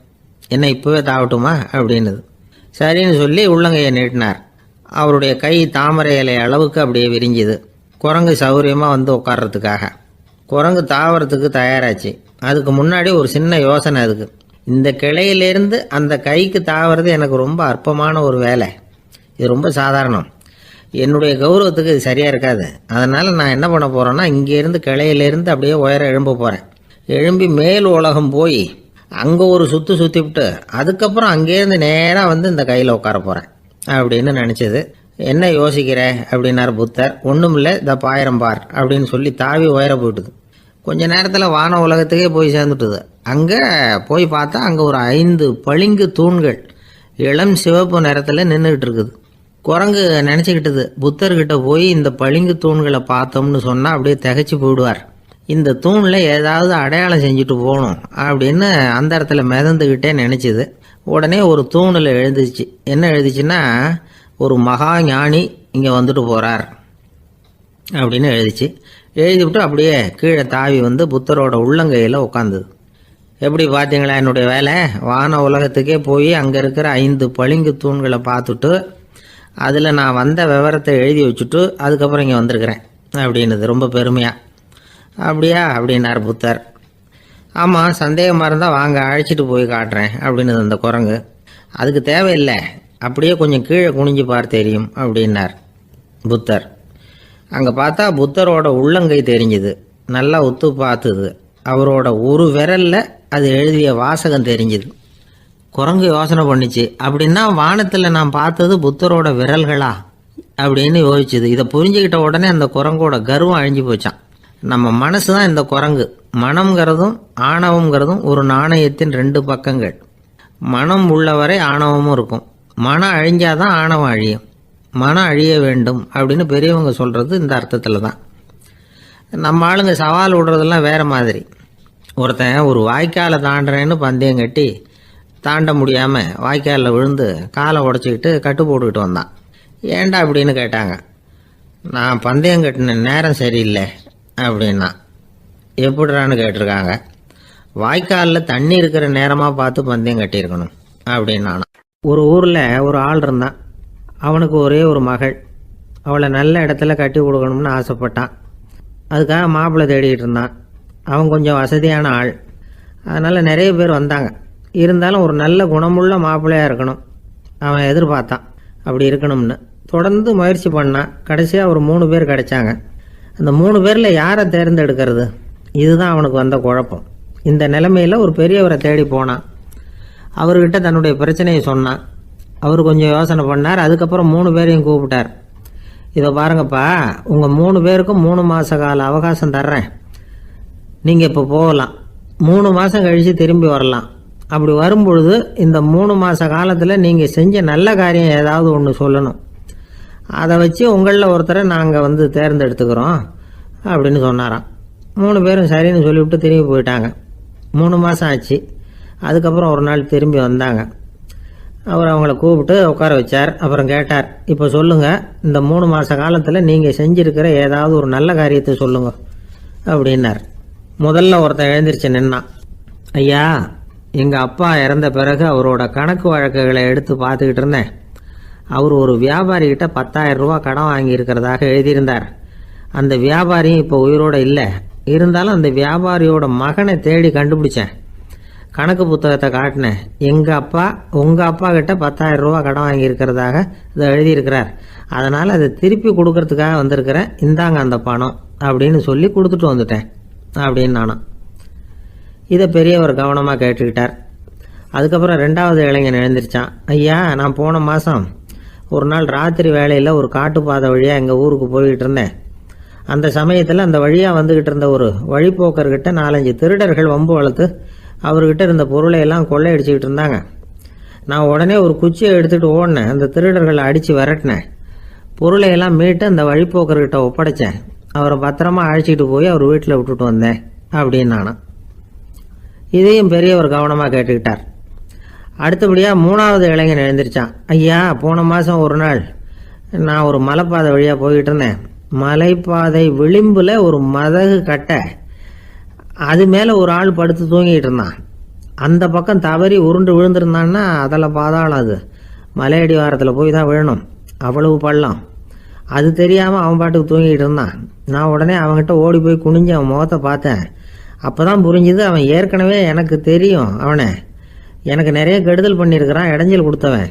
என்ன இப்போவே தாவட்டுமா அப்படின்னுது. சரின்னு சொல்லி உள்ளங்கையை நீட்டினார். அவருடைய கை தாமரை இலை அளவுக்கு அப்படியே விரிஞ்சுது. குரங்கு சௌகரியமாக உட்கார்றதுக்காக. குரங்கு தாவறதுக்கு தயாராச்சு. அதுக்கு முன்னாடி ஒரு சின்ன யோசனை அதுக்கு. இந்த கிளையிலேருந்து அந்த கைக்கு தாவறது எனக்கு ரொம்ப அற்பமான ஒரு வேலை, இது ரொம்ப சாதாரணம், என்னுடைய கௌரவத்துக்கு இது சரியாக இருக்காது. அதனால் நான் என்ன பண்ண போகிறேன்னா, இங்கேருந்து கிளையிலேருந்து அப்படியே உயர எழும்ப போகிறேன். எழும்பி மேல் உலகம் போய் அங்கே ஒரு சுற்றிவிட்டு அதுக்கப்புறம் அங்கேருந்து நேராக இந்த கையில் உட்கார போகிறேன் அப்படின்னு நினச்சது. என்ன யோசிக்கிற அப்படின்னார் புத்தர். ஒன்றும் இல்லை, இந்த பாயிரம் பார் அப்படின்னு சொல்லி தாவி உயர போயிட்டுது. கொஞ்ச நேரத்தில் வான உலகத்துக்கே போய் சேர்ந்துட்டுது. அங்கே போய் பார்த்தா அங்கே ஒரு 5 பளிங்கு தூண்கள் இளம் சிவப்பு நிறத்தில் நின்றுக்கிட்டு இருக்குது. குரங்கு நினச்சிக்கிட்டது, புத்தர்கிட்ட போய் இந்த பளிங்கு தூண்களை பார்த்தோம்னு சொன்னால் அப்படியே திகைச்சு போயிடுவார், இந்த தூணில் ஏதாவது அடையாளம் செஞ்சுட்டு போகணும் அப்படின்னு அந்த இடத்துல மிதந்துக்கிட்டே நினச்சிது. உடனே ஒரு தூணில் எழுந்துச்சு. என்ன எழுதிச்சுன்னா, ஒரு மகா ஞானி இங்கே வந்துட்டு போகிறார் அப்படின்னு எழுதிச்சு. எழுதிவிட்டு அப்படியே கீழே தாவி புத்தரோட உள்ளங்கையில் உட்காந்துது. எப்படி பார்த்தீங்களா என்னுடைய வேலை? வான உலகத்துக்கே போய் அங்கே இருக்கிற 5 பளிங்கு தூண்களை பார்த்துட்டு அதில் நான் வந்த விவரத்தை எழுதி வச்சுட்டு அதுக்கப்புறம் இங்கே வந்திருக்கிறேன் அப்படின்னுது ரொம்ப பெருமையாக. அப்படியா அப்படின்னார் புத்தர். ஆமாம், சந்தேகமாக இருந்தால் வாங்க, அழைச்சிட்டு போய் காட்டுறேன் அப்படின்னுது அந்த குரங்கு. அதுக்கு தேவையில்லை, அப்படியே கொஞ்சம் கீழே குனிஞ்சு பார் தெரியும் அப்படின்னார் புத்தர். அங்கே பார்த்தா புத்தரோட உள்ளங்கை தெரிஞ்சுது. நல்லா உத்து பார்த்துது. அவரோட ஒரு விரலில் அது எழுதிய வாசகம் தெரிஞ்சுது. குரங்கு யோசனை பண்ணிச்சு, அப்படின்னா வானத்தில் நான் பார்த்தது புத்தரோட விரல்களா அப்படின்னு யோசிச்சுது. இதை புரிஞ்சுக்கிட்ட உடனே அந்த குரங்கோட கர்வம் அழிஞ்சு போச்சான். நம்ம மனசு தான் இந்த குரங்கு. மனம்ங்கிறதும் ஆணவம்ங்கிறதும் ஒரு நாணயத்தின் 2 பக்கங்கள். மனம் உள்ளவரை ஆணவமும் இருக்கும். மனம் அழிஞ்சாதான் ஆணவம் அழியும். மனம் அழிய வேண்டும் அப்படின்னு பெரியவங்க சொல்கிறது இந்த அர்த்தத்தில் தான். நம்ம ஆளுங்க சவால் விடுறதெல்லாம் வேறு மாதிரி. ஒருத்தன் ஒரு வாய்க்காலை தாண்டுறேன்னு பந்தயம் கட்டி தாண்ட முடியாமல் வாய்க்காலில் விழுந்து காலை உடச்சிக்கிட்டு கட்டு போட்டுக்கிட்டு வந்தான். ஏன்டா அப்படின்னு கேட்டாங்க. நான் பந்தயம் கட்டின நேரம் சரியில்லை அப்படின்னா. எப்படிறான்னு கேட்டிருக்காங்க. வாய்க்காலில் தண்ணி இருக்கிற நேரமாக பார்த்து பந்தயம் கட்டியிருக்கணும் அப்படின்னா. ஒரு ஊரில் ஒரு ஆள் இருந்தான். அவனுக்கு ஒரே ஒரு மகள். அவளை நல்ல இடத்துல கட்டி கொடுக்கணும்னு ஆசைப்பட்டான். அதுக்காக மாப்பிள்ளை தேடிக்கிட்டு இருந்தான். அவன் கொஞ்சம் வசதியான ஆள். அதனால் நிறைய பேர் வந்தாங்க. இருந்தாலும் ஒரு நல்ல குணமுள்ள மாப்பிள்ளையாக இருக்கணும் அவன் எதிர்பார்த்தான். அப்படி இருக்கணும்னு தொடர்ந்து முயற்சி பண்ணான். கடைசியாக ஒரு 3 பேர் கிடைச்சாங்க. அந்த 3 பேரில் யாரை தேர்ந்தெடுக்கிறது, இதுதான் அவனுக்கு வந்த குழப்பம். இந்த நிலைமையில் ஒரு பெரியவரை தேடி போனான். அவர்கிட்ட தன்னுடைய பிரச்சனையை சொன்னான். அவர் கொஞ்சம் யோசனை பண்ணார். அதுக்கப்புறம் 3 பேரையும் கூப்பிட்டார். இதை பாருங்கப்பா, உங்கள் 3 பேருக்கும் 3 மாத கால அவகாசம் தர்றேன். நீங்கள் இப்போ போகலாம். 3 மாதம் கழித்து திரும்பி வரலாம். அப்படி வரும்பொழுது இந்த 3 மாத காலத்தில் நீங்கள் செஞ்ச நல்ல காரியம் ஏதாவது ஒன்று சொல்லணும். அதை வச்சு உங்களில் ஒருத்தரை நாங்கள் தேர்ந்தெடுத்துக்கிறோம் அப்படின்னு சொன்னாராம். 3 பேரும் சரின்னு சொல்லிவிட்டு திரும்பி போயிட்டாங்க. 3 மாதம் ஆச்சு. அதுக்கப்புறம் ஒரு நாள் திரும்பி வந்தாங்க. அவர் அவங்கள கூப்பிட்டு உட்கார வச்சார். அப்புறம் கேட்டார், இப்போ சொல்லுங்கள், இந்த 3 மாத காலத்தில் நீங்கள் செஞ்சுருக்கிற ஏதாவது ஒரு நல்ல காரியத்தை சொல்லுங்க அப்படின்னார். முதல்ல ஒருத்தன் எழுந்திரிச்சு நின்னான். ஐயா, எங்கள் அப்பா இறந்த பிறகு அவரோட கணக்கு வழக்குகளை எடுத்து பார்த்துக்கிட்டு இருந்தேன். அவர் ஒரு வியாபாரிகிட்ட 10,000 ரூபா கடன் வாங்கியிருக்கிறதாக எழுதியிருந்தார். அந்த வியாபாரியும் இப்போ உயிரோடு இல்லை. இருந்தாலும் அந்த வியாபாரியோட மகனை தேடி கண்டுபிடிச்சேன். கணக்கு புத்தகத்தை காட்டினேன். உங்கள் அப்பா கிட்ட 10,000 ரூபா கடன் வாங்கியிருக்கிறதாக இதை எழுதியிருக்கிறார். அதனால் அதை திருப்பி கொடுக்கறதுக்காக வந்திருக்கிறேன். இந்தாங்க அந்த பணம் அப்படின்னு சொல்லி கொடுத்துட்டு வந்துட்டேன் அப்படின்னு நானும். இதை பெரியவர் கவனமாக கேட்டுக்கிட்டார். அதுக்கப்புறம் 2வது இளைஞன் எழுந்திரிச்சான். ஐயா, நான் போன மாதம் ஒரு நாள் ராத்திரி வேளையில் ஒரு காட்டுப்பாதை வழியாக எங்கள் ஊருக்கு போய்கிட்டு இருந்தேன். அந்த சமயத்தில் அந்த வழியாக வந்துக்கிட்டு இருந்த ஒரு வழிப்போக்கர்கிட்ட 4-5 திருடர்கள் வம்பு வளர்த்து அவர்கிட்ட இருந்த பொருளை எல்லாம் கொள்ளையடிச்சிக்கிட்டு இருந்தாங்க. நான் உடனே ஒரு குச்சியை எடுத்துகிட்டு ஓடினேன். அந்த திருடர்களை அடித்து விரட்டினேன். பொருளை எல்லாம் மீட்டு அந்த வழிப்போக்கர்கிட்ட ஒப்படைச்சேன். அவரை பத்திரமா அழைச்சிக்கிட்டு போய் அவர் வீட்டில் விட்டுட்டு வந்தேன் அப்படின்னு நானும். இதையும் பெரியவர் கவனமாக கேட்டுக்கிட்டார். அடுத்தபடியாக 3வது இளைஞன் எழுந்திரிச்சான். ஐயா, போன மாதம் ஒரு நாள் நான் ஒரு மலைப்பாதை வழியாக போய்கிட்டு இருந்தேன். மலைப்பாதை விளிம்பில் ஒரு மதகு கட்டை, அது மேலே ஒரு ஆள் படுத்து தூங்கிட்டு இருந்தான். அந்த பக்கம் தவறி உருண்டு விழுந்திருந்தான்னா அதில் பாதாளம். அது மலையடி வாரத்தில் போய் தான் விழணும். அவ்வளவு பள்ளம். அது தெரியாமல் அவன் பாட்டுக்கு தூங்கிட்டு இருந்தான். நான் உடனே அவன்கிட்ட ஓடி போய் குனிஞ்சு அவன் முகத்தை பார்த்தேன். அப்போ தான் புரிஞ்சுது, அவன் ஏற்கனவே எனக்கு தெரியும். அவனை எனக்கு நிறைய கெடுதல் பண்ணியிருக்கிறான், இடைஞ்சல் கொடுத்தவன்.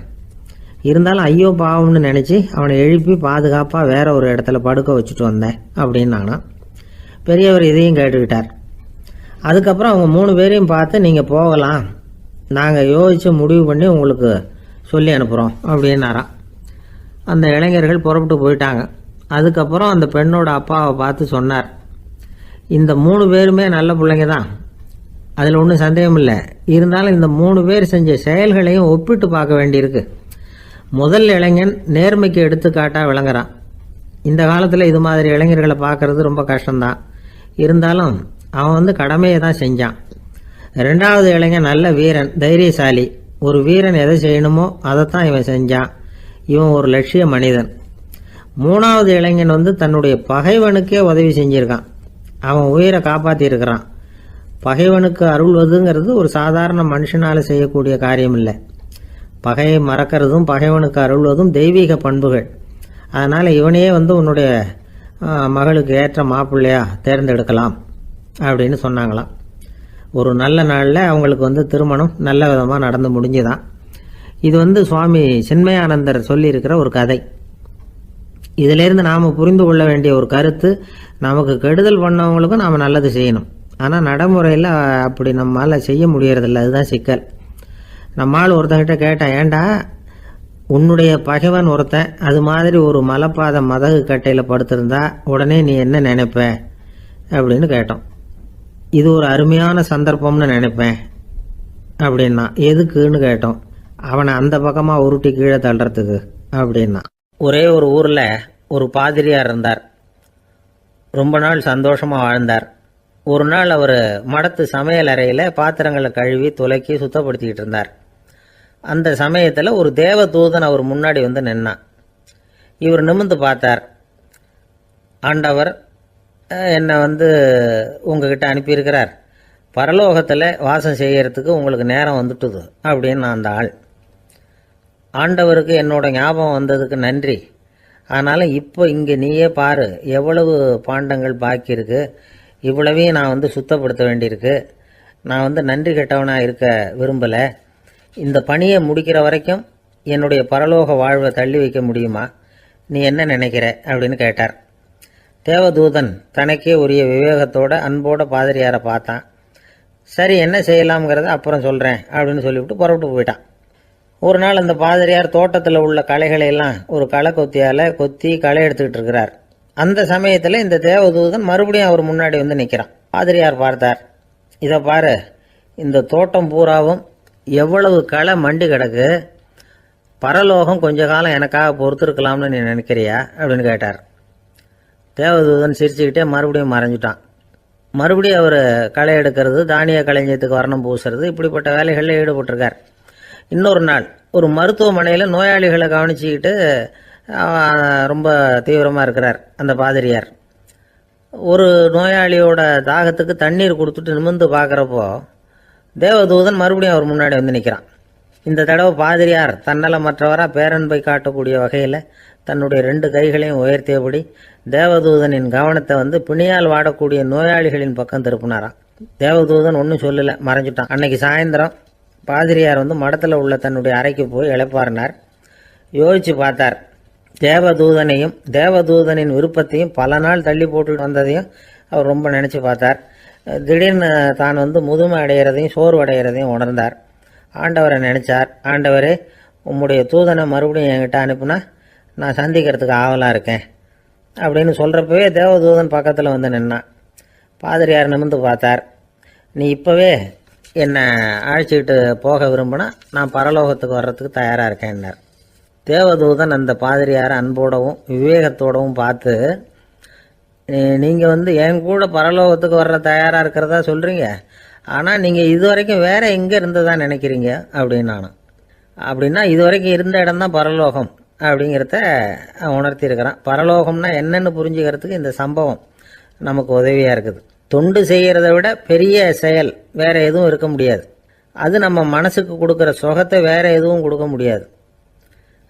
இருந்தாலும் ஐயோ பாவம்னு நினச்சி அவனை எழுப்பி பாதுகாப்பாக வேற ஒரு இடத்துல படுக்க வச்சுட்டு வந்தேன் அப்படின்னு நானும். பெரியவர் இதையும் கேட்டுக்கிட்டார். அதுக்கப்புறம் அவங்க 3 பேரையும் பார்த்து, நீங்கள் போகலாம், நாங்கள் யோசித்து முடிவு பண்ணி உங்களுக்கு சொல்லி அனுப்புகிறோம் அப்படின்னாராம். அந்த இளைஞர்கள் புறப்பட்டு போயிட்டாங்க. அதுக்கப்புறம் அந்த பெண்ணோட அப்பாவை பார்த்து சொன்னார், இந்த 3 பேருமே நல்ல பிள்ளைங்க தான், அதில் ஒன்றும் சந்தேகம் இல்லை. இருந்தாலும் இந்த 3 பேர் செஞ்ச செயல்களையும் ஒப்பிட்டு பார்க்க வேண்டியிருக்கு. முதல் இளைஞன் நேர்மைக்கு எடுத்துக்காட்டாக விளங்குறான். இந்த காலத்தில் இது மாதிரி இளைஞர்களை பார்க்கறது ரொம்ப கஷ்டம்தான். இருந்தாலும் அவன் கடமையை தான் செஞ்சான். 2வது இளைஞன் நல்ல வீரன், தைரியசாலி. ஒரு வீரன் எதை செய்யணுமோ அதைத்தான் இவன் செஞ்சான். இவன் ஒரு லட்சிய மனிதன். 3வது இளைஞன் தன்னுடைய பகைவனுக்கே உதவி செஞ்சிருக்கான். அவன் உயிரை காப்பாற்றியிருக்கிறான். பகைவனுக்கு அருள்வதுங்கிறது ஒரு சாதாரண மனுஷனால் செய்யக்கூடிய காரியம் இல்லை. பகையை மறக்கிறதும் பகைவனுக்கு அருள்வதும் தெய்வீக பண்புகள். அதனால் இவனையே உன்னுடைய மகளுக்கு ஏற்ற மாப்பிள்ளையா தேர்ந்தெடுக்கலாம் அப்படின்னு சொன்னாங்களாம். ஒரு நல்ல நாளில் அவங்களுக்கு திருமணம் நல்ல விதமாக நடந்து முடிஞ்சுதான். இது சுவாமி சின்மயானந்தர் சொல்லியிருக்கிற ஒரு கதை. இதிலேருந்து நாம் புரிந்து கொள்ள வேண்டிய ஒரு கருத்து, நமக்கு கெடுதல் பண்ணவங்களுக்கும் நாம் நல்லது செய்யணும். ஆனால் நடைமுறையில் அப்படி நம்மளால் செய்ய முடியறதில்ல. அதுதான் சிக்கல். நம்மால் ஒருத்தங்கிட்ட கேட்டான், ஏண்டா உன்னுடைய பகைவன் ஒருத்தன் அது மாதிரி ஒரு மலைப்பாதை மதகு கட்டையில் படுத்திருந்தா உடனே நீ என்ன நினைப்ப அப்படின்னு கேட்டோம். இது ஒரு அருமையான சந்தர்ப்பம்னு நினைப்பேன் அப்படின்னா. எதுக்குன்னு கேட்டோம். அவனை அந்த பக்கமாக உருட்டி கீழே தள்ளுறதுக்கு அப்படின்னா. ஒரே ஒரு ஊரில் ஒரு பாதிரியார் இருந்தார். ரொம்ப நாள் சந்தோஷமாக வாழ்ந்தார். ஒரு நாள் அவர் மடத்து சமையல் அறையில் பாத்திரங்களை கழுவி துலக்கி சுத்தப்படுத்திக்கிட்டு இருந்தார். அந்த சமயத்தில் ஒரு தேவதூதன் அவர் முன்னாடி வந்து நின்னான். இவர் நிமிர்ந்து பார்த்தார். ஆண்டவர் என்னை உங்ககிட்ட அனுப்பியிருக்கிறார், பரலோகத்தில் வாசம் செய்யறதுக்கு உங்களுக்கு நேரம் வந்துட்டுது அப்படின்னு அந்த ஆள். ஆண்டவருக்கு என்னோட ஞாபகம் வந்ததுக்கு நன்றி. ஆனாலும் இப்போ இங்கே நீயே பாரு, எவ்வளவு பாண்டங்கள் பாக்கி இருக்கு, இவ்வளவையும் நான் சுத்தப்படுத்த வேண்டியிருக்கு. நான் நன்றி கெட்டவனாக இருக்க விரும்பலை. இந்த பணியை முடிக்கிற வரைக்கும் என்னுடைய பரலோக வாழ்வை தள்ளி வைக்க முடியுமா? நீ என்ன நினைக்கிற அப்படின்னு கேட்டார். தேவதூதன் தனக்கே உரிய விவேகத்தோட அன்போட பாதிரியாரை பார்த்தான். சரி, என்ன செய்யலாம்ங்கிறத அப்புறம் சொல்கிறேன் அப்படின்னு சொல்லிவிட்டு புறப்பட்டு போயிட்டான். ஒரு நாள் அந்த பாதிரியார் தோட்டத்தில் உள்ள களைகளை எல்லாம் ஒரு களை கொத்தியால் கொத்தி களை எடுத்துக்கிட்டு இருக்கிறார். அந்த சமயத்தில் இந்த தேவதூதன் மறுபடியும் அவர் முன்னாடி நிற்கிறான். பாதிரியார் பார்த்தார். இதை பாரு, இந்த தோட்டம் பூராவும் எவ்வளவு களை மண்டி கிடக்கு, பரலோகம் கொஞ்ச காலம் எனக்காக பொறுத்திருக்கலாம்னு நீ நினைக்கிறியா அப்படின்னு கேட்டார். தேவதூதன் சிரிச்சுக்கிட்டே மறுபடியும் மறைஞ்சிட்டான். மறுபடியும் அவர் களை எடுக்கிறது, தானிய களஞ்சியத்துக்கு வர்ணம் பூசுறது, இப்படிப்பட்ட வேலைகளில் ஈடுபட்டிருக்கார். இன்னொரு நாள் ஒரு மருத்துவமனையில் நோயாளிகளை கவனிச்சுக்கிட்டு ரொம்ப தீவிரமாக இருக்கிறார் அந்த பாதிரியார். ஒரு நோயாளியோட தாகத்துக்கு தண்ணீர் கொடுத்துட்டு நிமிர்ந்து பார்க்குறப்போ தேவதூதன் மறுபடியும் அவர் முன்னாடி நிற்கிறான். இந்த தடவை பாதிரியார் தன்னலமற்றவராக பேரன்பை காட்டக்கூடிய வகையில் தன்னுடைய 2 கைகளையும் உயர்த்தியபடி தேவதூதனின் கவனத்தை பிணியால் வாடக்கூடிய நோயாளிகளின் பக்கம் திருப்பினாராம். தேவதூதன் ஒன்றும் சொல்லலை, மறைஞ்சிட்டான். அன்னைக்கு சாயந்தரம் பாதிரியார் மடத்தில் உள்ள தன்னுடைய அறைக்கு போய் இளைப்பாறினார். யோசிச்சு பார்த்தார். தேவதூதனையும் தேவதூதனின் விருப்பத்தையும் பல நாள் தள்ளி போட்டு வந்ததையும் அவர் ரொம்ப நினச்சி பார்த்தார். திடீர்னு தான் முதுமை அடைகிறதையும் சோர்வு அடைகிறதையும் உணர்ந்தார். ஆண்டவரை நினைச்சார். ஆண்டவரே, உம்முடைய தூதனை மறுபடியும் என்கிட்ட அனுப்புனா நான் சந்திக்கிறதுக்கு ஆவலாக இருக்கேன் அப்படின்னு சொல்கிறப்பவே தேவதூதன் பக்கத்தில் நின்னான். பாதிரியார் நிமிர்ந்து பார்த்தார். நீ இப்போவே என்னை அழைச்சிக்கிட்டு போக விரும்பினா நான் பரலோகத்துக்கு வர்றதுக்கு தயாராக இருக்கேன்னார். தேவதூதன் அந்த பாதிரியாரை அன்போடவும் விவேகத்தோடவும் பார்த்து, நீங்கள் என் கூட பரலோகத்துக்கு வர்ற தயாராக இருக்கிறதா சொல்கிறீங்க, ஆனால் நீங்கள் இது வரைக்கும் வேற எங்கே இருந்ததா நினைக்கிறீங்க அப்படின்னு நானும். அப்படின்னா இது வரைக்கும் இருந்த இடம் தான் பரலோகம் அப்படிங்கிறத உணர்த்தியிருக்கிறான். பரலோகம்னா என்னன்னு புரிஞ்சுக்கிறதுக்கு இந்த சம்பவம் நமக்கு உதவியாக இருக்குது. தொண்டு செய்கிறத விட பெரிய செயல் வேற எதுவும் இருக்க முடியாது. அது நம்ம மனசுக்கு கொடுக்குற சுகத்தை வேற எதுவும் கொடுக்க முடியாது.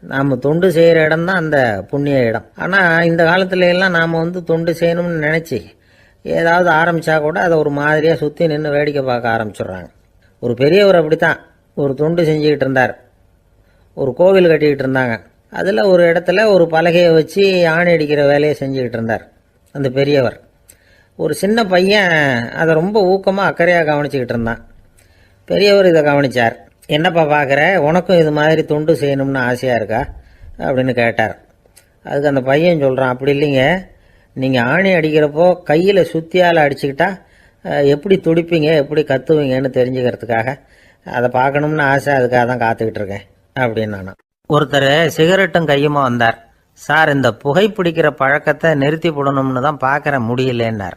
நாம் தொண்டு செய்கிற இடம் தான் அந்த புண்ணிய இடம். ஆனால் இந்த காலத்துல எல்லாம் நாம் தொண்டு செய்யணும்னு நினச்சி ஏதாவது ஆரம்பித்தா கூட அதை ஒரு மாதிரியாக சுற்றி நின்று வேடிக்கை பார்க்க ஆரம்பிச்சிடுறாங்க. ஒரு பெரியவர் அப்படித்தான் ஒரு தொண்டு செஞ்சுக்கிட்டு இருந்தார். ஒரு கோவில் கட்டிக்கிட்டு இருந்தாங்க. அதில் ஒரு இடத்துல ஒரு பலகையை வச்சு ஆணி அடிக்கிற வேலையை செஞ்சுக்கிட்டு இருந்தார் அந்த பெரியவர். ஒரு சின்ன பையன் அதை ரொம்ப ஊக்கமாக அக்கறையாக கவனிச்சுக்கிட்டு இருந்தான். பெரியவர் இதை கவனித்தார். என்னப்பா பார்க்குற, உனக்கும் இது மாதிரி தொண்டு செய்யணும்னு ஆசையாக இருக்கா அப்படின்னு கேட்டார். அதுக்கு அந்த பையன் சொல்கிறான், அப்படி இல்லைங்க, நீங்கள் ஆணி அடிக்கிறப்போ கையில் சுத்தியால் அடிச்சுக்கிட்டா எப்படி துடிப்பீங்க, எப்படி கத்துவீங்கன்னு தெரிஞ்சுக்கிறதுக்காக அதை பார்க்கணும்னு ஆசை, அதுக்காக தான் காத்துக்கிட்டு இருக்கேன் அப்படின்னு நான். ஒருத்தர் சிகரெட்டும் கையுமா வந்தார். சார், இந்த புகைப்பிடிக்கிற பழக்கத்தை நிறுத்தி போடணும்னு தான் பார்க்குற, முடியலன்னார்.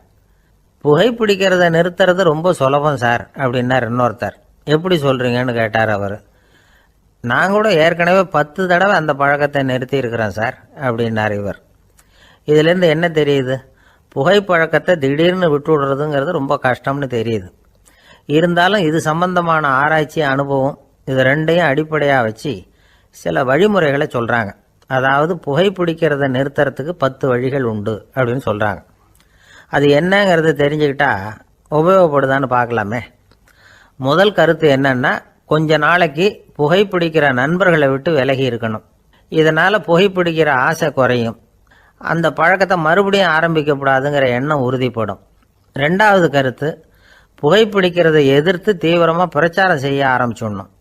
புகைப்பிடிக்கிறத நிறுத்துறது ரொம்ப சுலபம் சார் அப்படின்னார் இன்னொருத்தர். எப்படி சொல்கிறீங்கன்னு கேட்டார் அவர். நான் கூட ஏற்கனவே 10 தடவை அந்த பழக்கத்தை நிறுத்தி இருக்கிறேன் சார் அப்படின்னார் இவர். இதுலேருந்து என்ன தெரியுது? புகைப்பழக்கத்தை திடீர்னு விட்டு விடுறதுங்கிறது ரொம்ப கஷ்டம்னு தெரியுது. இருந்தாலும் இது சம்பந்தமான ஆராய்ச்சி, அனுபவம், இது ரெண்டையும் அடிப்படையாக வச்சு சில வழிமுறைகளை சொல்கிறாங்க. அதாவது புகைப்பிடிக்கிறத நிறுத்துறதுக்கு 10 வழிகள் உண்டு அப்படின்னு சொல்கிறாங்க. அது என்னங்கிறது தெரிஞ்சுக்கிட்டா உபயோகப்படுதான்னு பார்க்கலாமே. முதல் கருத்து என்னன்னா, கொஞ்ச நாளைக்கு புகைப்பிடிக்கிற நண்பர்களை விட்டு விலகி இருக்கணும். இதனால் புகைப்பிடிக்கிற ஆசை குறையும். அந்த பழக்கத்தை மறுபடியும் ஆரம்பிக்கப்படாதுங்கிற எண்ணம் உறுதிப்படும். 2வது கருத்து, புகைப்பிடிக்கிறதை எதிர்த்து தீவிரமாக பிரச்சாரம் செய்ய ஆரம்பிச்சிடணும்.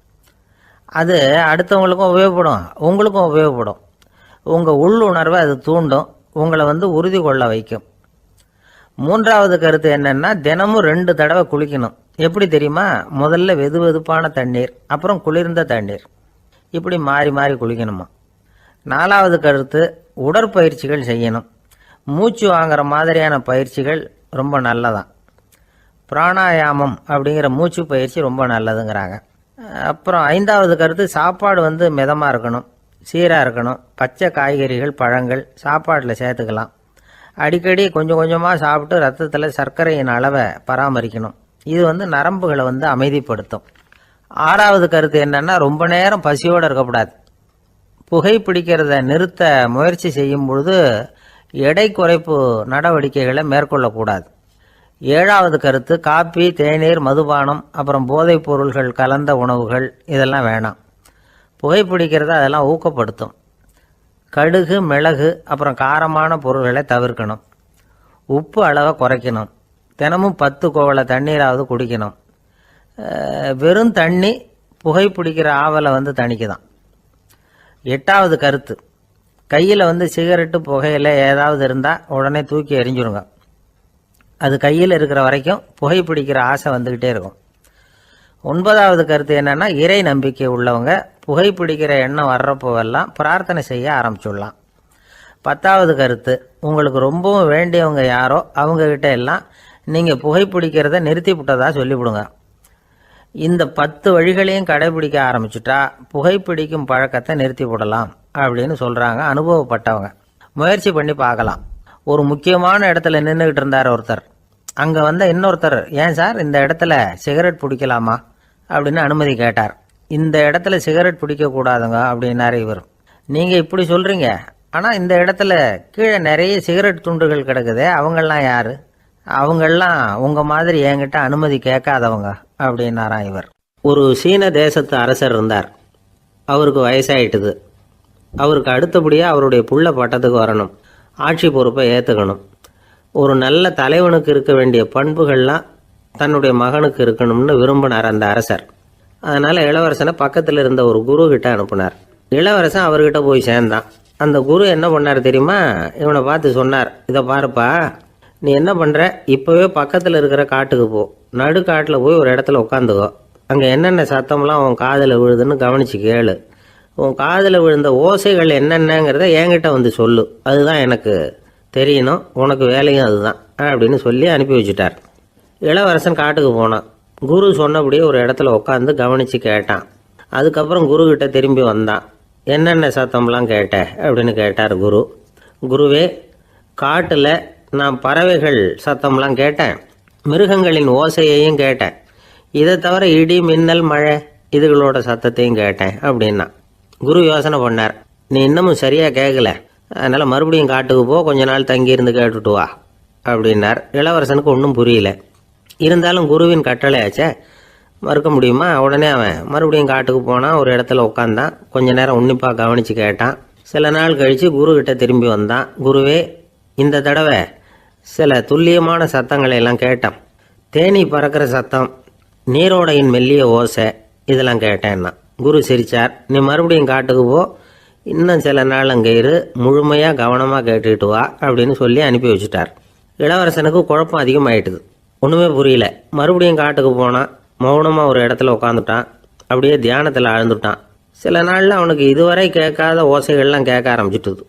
அது அடுத்தவங்களுக்கும் உபயோகப்படும், உங்களுக்கும் உபயோகப்படும். உங்கள் உள்ளுணர்வை அது தூண்டும், உங்களை உறுதி கொள்ள வைக்கும். மூன்றாவது கருத்து என்னன்னா, தினமும் 2 தடவை குளிக்கணும். எப்படி தெரியுமா? முதல்ல வெது வெதுப்பான தண்ணீர், அப்புறம் குளிர்ந்த தண்ணீர், இப்படி மாறி மாறி குளிக்கணுமா. 4வது கருத்து, உடற்பயிற்சிகள் செய்யணும். மூச்சு வாங்குற மாதிரியான பயிற்சிகள் ரொம்ப நல்லதான். பிராணாயாமம் அப்படிங்கிற மூச்சு பயிற்சி ரொம்ப நல்லதுங்கிறாங்க. அப்புறம் 5வது கருத்து, சாப்பாடு மிதமாக இருக்கணும், சீராக இருக்கணும். பச்சை காய்கறிகள், பழங்கள் சாப்பாட்டில் சேர்த்துக்கலாம். அடிக்கடி கொஞ்சம் கொஞ்சமாக சாப்பிட்டு ரத்தத்தில் சர்க்கரையின் அளவை பராமரிக்கணும். இது நரம்புகளை அமைதிப்படுத்தும். 6வது கருத்து என்னன்னா, ரொம்ப நேரம் பசியோடு இருக்கக்கூடாது. புகைப்பிடிக்கிறத நிறுத்த முயற்சி செய்யும் பொழுது எடை குறைப்பு நடவடிக்கைகளை மேற்கொள்ளக்கூடாது. 7வது கருத்து, காப்பி, தேநீர், மதுபானம், அப்புறம் போதைப் பொருள்கள் கலந்த உணவுகள் இதெல்லாம் வேணாம். புகைப்பிடிக்கிறத அதெல்லாம் ஊக்கப்படுத்தும். கடுகு, மிளகு, அப்புறம் காரமான பொருள்களை தவிர்க்கணும். உப்பு அளவை குறைக்கணும். தினமும் 10 குவளை தண்ணீராவது குடிக்கணும். வெறும் தண்ணி புகைப்பிடிக்கிற ஆவலை தணிக்குதான். 8வது கருத்து, கையில் சிகரெட்டு, புகையில ஏதாவது இருந்தால் உடனே தூக்கி எறிஞ்சிருங்க. அது கையில் இருக்கிற வரைக்கும் புகைப்பிடிக்கிற ஆசை வந்துக்கிட்டே இருக்கும். 9வது கருத்து என்னன்னா, இறை நம்பிக்கை உள்ளவங்க புகைப்பிடிக்கிற எண்ணம் வர்றப்போவெல்லாம் பிரார்த்தனை செய்ய ஆரம்பிச்சுடலாம். 10வது கருத்து, உங்களுக்கு ரொம்பவும் வேண்டியவங்க யாரோ அவங்கக்கிட்ட எல்லாம் நீங்கள் புகைப்பிடிக்கிறத நிறுத்தி விட்டதா சொல்லிவிடுங்க. இந்த 10 வழிகளையும் கடைபிடிக்க ஆரம்பிச்சுட்டா புகைப்பிடிக்கும் பழக்கத்தை நிறுத்தி விடலாம் அப்படின்னு சொல்கிறாங்க அனுபவப்பட்டவங்க. முயற்சி பண்ணி பார்க்கலாம். ஒரு முக்கியமான இடத்துல நின்றுக்கிட்டு இருந்தார் ஒருத்தர். அங்கே இன்னொருத்தர், ஏன் சார் இந்த இடத்துல சிகரெட் பிடிக்கலாமா அப்படின்னு அனுமதி கேட்டார். இந்த இடத்துல சிகரெட் பிடிக்கக்கூடாதுங்க அப்படின்னாரு இவர். நீங்கள் இப்படி சொல்கிறீங்க, ஆனால் இந்த இடத்துல கீழே நிறைய சிகரெட் துண்டுகள் கிடக்குதே, அவங்கெல்லாம் யார்? அவங்கெல்லாம் உங்கள் மாதிரி என்கிட்ட அனுமதி கேட்காதவங்க அப்படின்னாராம் இவர். ஒரு சீன தேசத்து அரசர் இருந்தார். அவருக்கு வயசாயிட்டுது. அவருக்கு அடுத்தபடியாக அவருடைய புள்ள பட்டத்துக்கு வரணும், ஆட்சி பொறுப்பை ஏற்றுக்கணும். ஒரு நல்ல தலைவனுக்கு இருக்க வேண்டிய பண்புகள்லாம் தன்னுடைய மகனுக்கு இருக்கணும்னு விரும்பினார் அந்த அரசர். அதனால் இளவரசனை பக்கத்தில் இருந்த ஒரு குரு கிட்ட அனுப்புனார். இளவரசன் அவர்கிட்ட போய் சேர்ந்தான். அந்த குரு என்ன பண்ணார் தெரியுமா? இவனை பார்த்து சொன்னார், இதை பாருப்பா, நீ என்ன பண்ணுற, இப்போவே பக்கத்தில் இருக்கிற காட்டுக்கு போ, நடுக்காட்டில் போய் ஒரு இடத்துல உட்காந்துக்கோ. அங்கே என்னென்ன சத்தம்லாம் உன் காதில் விழுதுன்னு கவனித்து கேளு. உன் காதில் விழுந்த ஓசைகள் என்னென்னங்கிறத என்கிட்ட சொல்லு, அதுதான் எனக்கு தெரியணும், உனக்கு வேலையும் அதுதான் அப்படின்னு சொல்லி அனுப்பி வச்சுட்டார். இளவரசன் காட்டுக்கு போனான். குரு சொன்னபடியே ஒரு இடத்துல உட்காந்து கவனித்து கேட்டான். அதுக்கப்புறம் குருக்கிட்ட திரும்பி வந்தான். என்னென்ன சத்தம்லாம் கேட்ட அப்படின்னு கேட்டார் குரு. குருவே, காட்டில் நான் பறவைகள் சத்தம்லாம் கேட்டேன், மிருகங்களின் ஓசையையும் கேட்டேன், இதை தவிர இடி, மின்னல், மழை இதுகளோட சத்தத்தையும் கேட்டேன் அப்படின்னா. குரு யோசனை பண்ணார், நீ இன்னமும் சரியாக கேட்கல, அதனால் மறுபடியும் காட்டுக்கு போ, கொஞ்ச நாள் தங்கியிருந்து கேட்டுட்டு வா அப்படின்னார். இளவரசனுக்கு ஒன்றும் புரியல. இருந்தாலும் குருவின் கட்டளையாச்சே, மறுக்க முடியுமா? உடனே அவன் மறுபடியும் காட்டுக்கு போனான். ஒரு இடத்துல உட்காந்தான். கொஞ்ச நேரம் உன்னிப்பாக கவனித்து கேட்டான். சில நாள் கழித்து குருக்கிட்ட திரும்பி வந்தான். குருவே, இந்த தடவை சில துல்லியமான சத்தங்களை எல்லாம் கேட்டான். தேனி பறக்கிற சத்தம், நீரோடையின் மெல்லிய ஓசை, இதெல்லாம் கேட்டேன்னா. குரு சிரித்தார். நீ மறுபடியும் காட்டுக்கு போ, இன்னும் சில நாள் அங்கே இரு, முழுமையாக கவனமாக கேட்டுக்கிட்டு வா அப்படின்னு சொல்லி அனுப்பி வச்சுட்டார். இளவரசனுக்கு குழப்பம் அதிகமாயிட்டுது. ஒன்றுமே புரியல. மறுபடியும் காட்டுக்கு போனான். மௌனமாக ஒரு இடத்துல உட்காந்துட்டான். அப்படியே தியானத்தில் ஆழ்ந்துட்டான். சில நாளில் அவனுக்கு இதுவரை கேட்காத ஓசைகள்லாம் கேட்க ஆரம்பிச்சிட்டுது.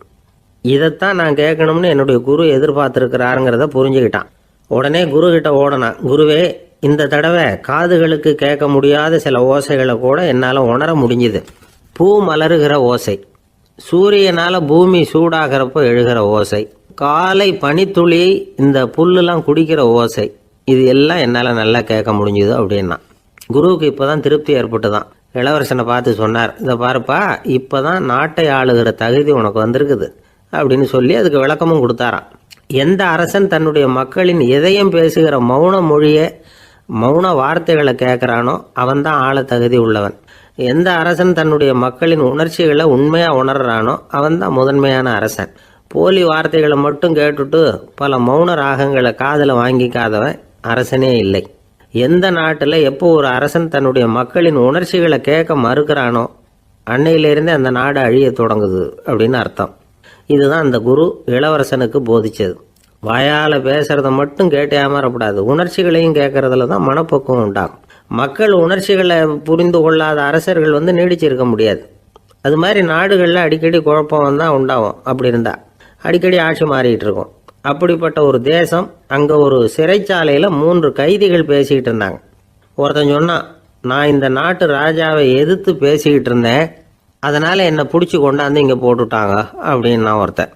இதைத்தான் நான் கேட்கணும்னு என்னுடைய குரு எதிர்பார்த்துருக்கிறாருங்கிறத புரிஞ்சுக்கிட்டான். உடனே குரு கிட்ட ஓடனான். குருவே, இந்த தடவை காதுகளுக்கு கேட்க முடியாத சில ஓசைகளை கூட என்னால் உணர முடிஞ்சுது. பூ மலருகிற ஓசை, சூரியனால் பூமி சூடாகிறப்போ எழுகிற ஓசை, காலை பனித்துளி இந்த புல்லுலாம் குடிக்கிற ஓசை, இது எல்லாம் என்னால் நல்லா கேட்க முடிஞ்சுது அப்படின்னா. குருவுக்கு இப்போ தான் திருப்தி ஏற்பட்டு தான். இளவரசனை பார்த்து சொன்னார், இதை பாருப்பா, இப்போ தான் நாட்டை ஆளுகிற தகுதி உனக்கு வந்திருக்குது அப்படின்னு சொல்லி அதுக்கு விளக்கமும் கொடுத்தாராம். எந்த அரசன் தன்னுடைய மக்களின் எதையும் பேசுகிற மௌன மொழியை, மௌன வார்த்தைகளை கேட்குறானோ அவன்தான் ஆள தகுதி உள்ளவன். எந்த அரசன் தன்னுடைய மக்களின் உணர்ச்சிகளை உண்மையாக உணர்றானோ அவன்தான் முதன்மையான அரசன். போலி வார்த்தைகளை மட்டும் கேட்டுட்டு பல மௌன ராகங்களை காதில் வாங்கிக்காதவன் அரசனே இல்லை. எந்த நாட்டில் எப்போ ஒரு அரசன் தன்னுடைய மக்களின் உணர்ச்சிகளை கேட்க மறுக்கிறானோ அன்னையிலிருந்தே அந்த நாடு அழிய தொடங்குது அப்படின்னு அர்த்தம். இதுதான் அந்த குரு இளவரசனுக்கு போதிச்சது. வாயால் பேசுறத மட்டும் கேட்டு ஏமாறக்கூடாது, உணர்ச்சிகளையும் கேட்கறதுல தான் மனப்பக்குவம் உண்டாகும். மக்கள் உணர்ச்சிகளை புரிந்து கொள்ளாத அரசர்கள் நீடிச்சிருக்க முடியாது. அது மாதிரி நாடுகளில் அடிக்கடி குழப்பம் தான் உண்டாகும். அப்படி இருந்தால் அடிக்கடி ஆட்சி மாறிக்கிட்டு இருக்கும். அப்படிப்பட்ட ஒரு தேசம், அங்கே ஒரு சிறைச்சாலையில் 3 கைதிகள் பேசிக்கிட்டு இருந்தாங்க. ஒருத்தன் சொன்னான், நான் இந்த நாட்டு ராஜாவை எதிர்த்து பேசிக்கிட்டு இருந்தேன், அதனால் என்னை பிடிச்சி கொண்டாந்து இங்கே போட்டுட்டாங்க அப்படின்னா ஒருத்தன்.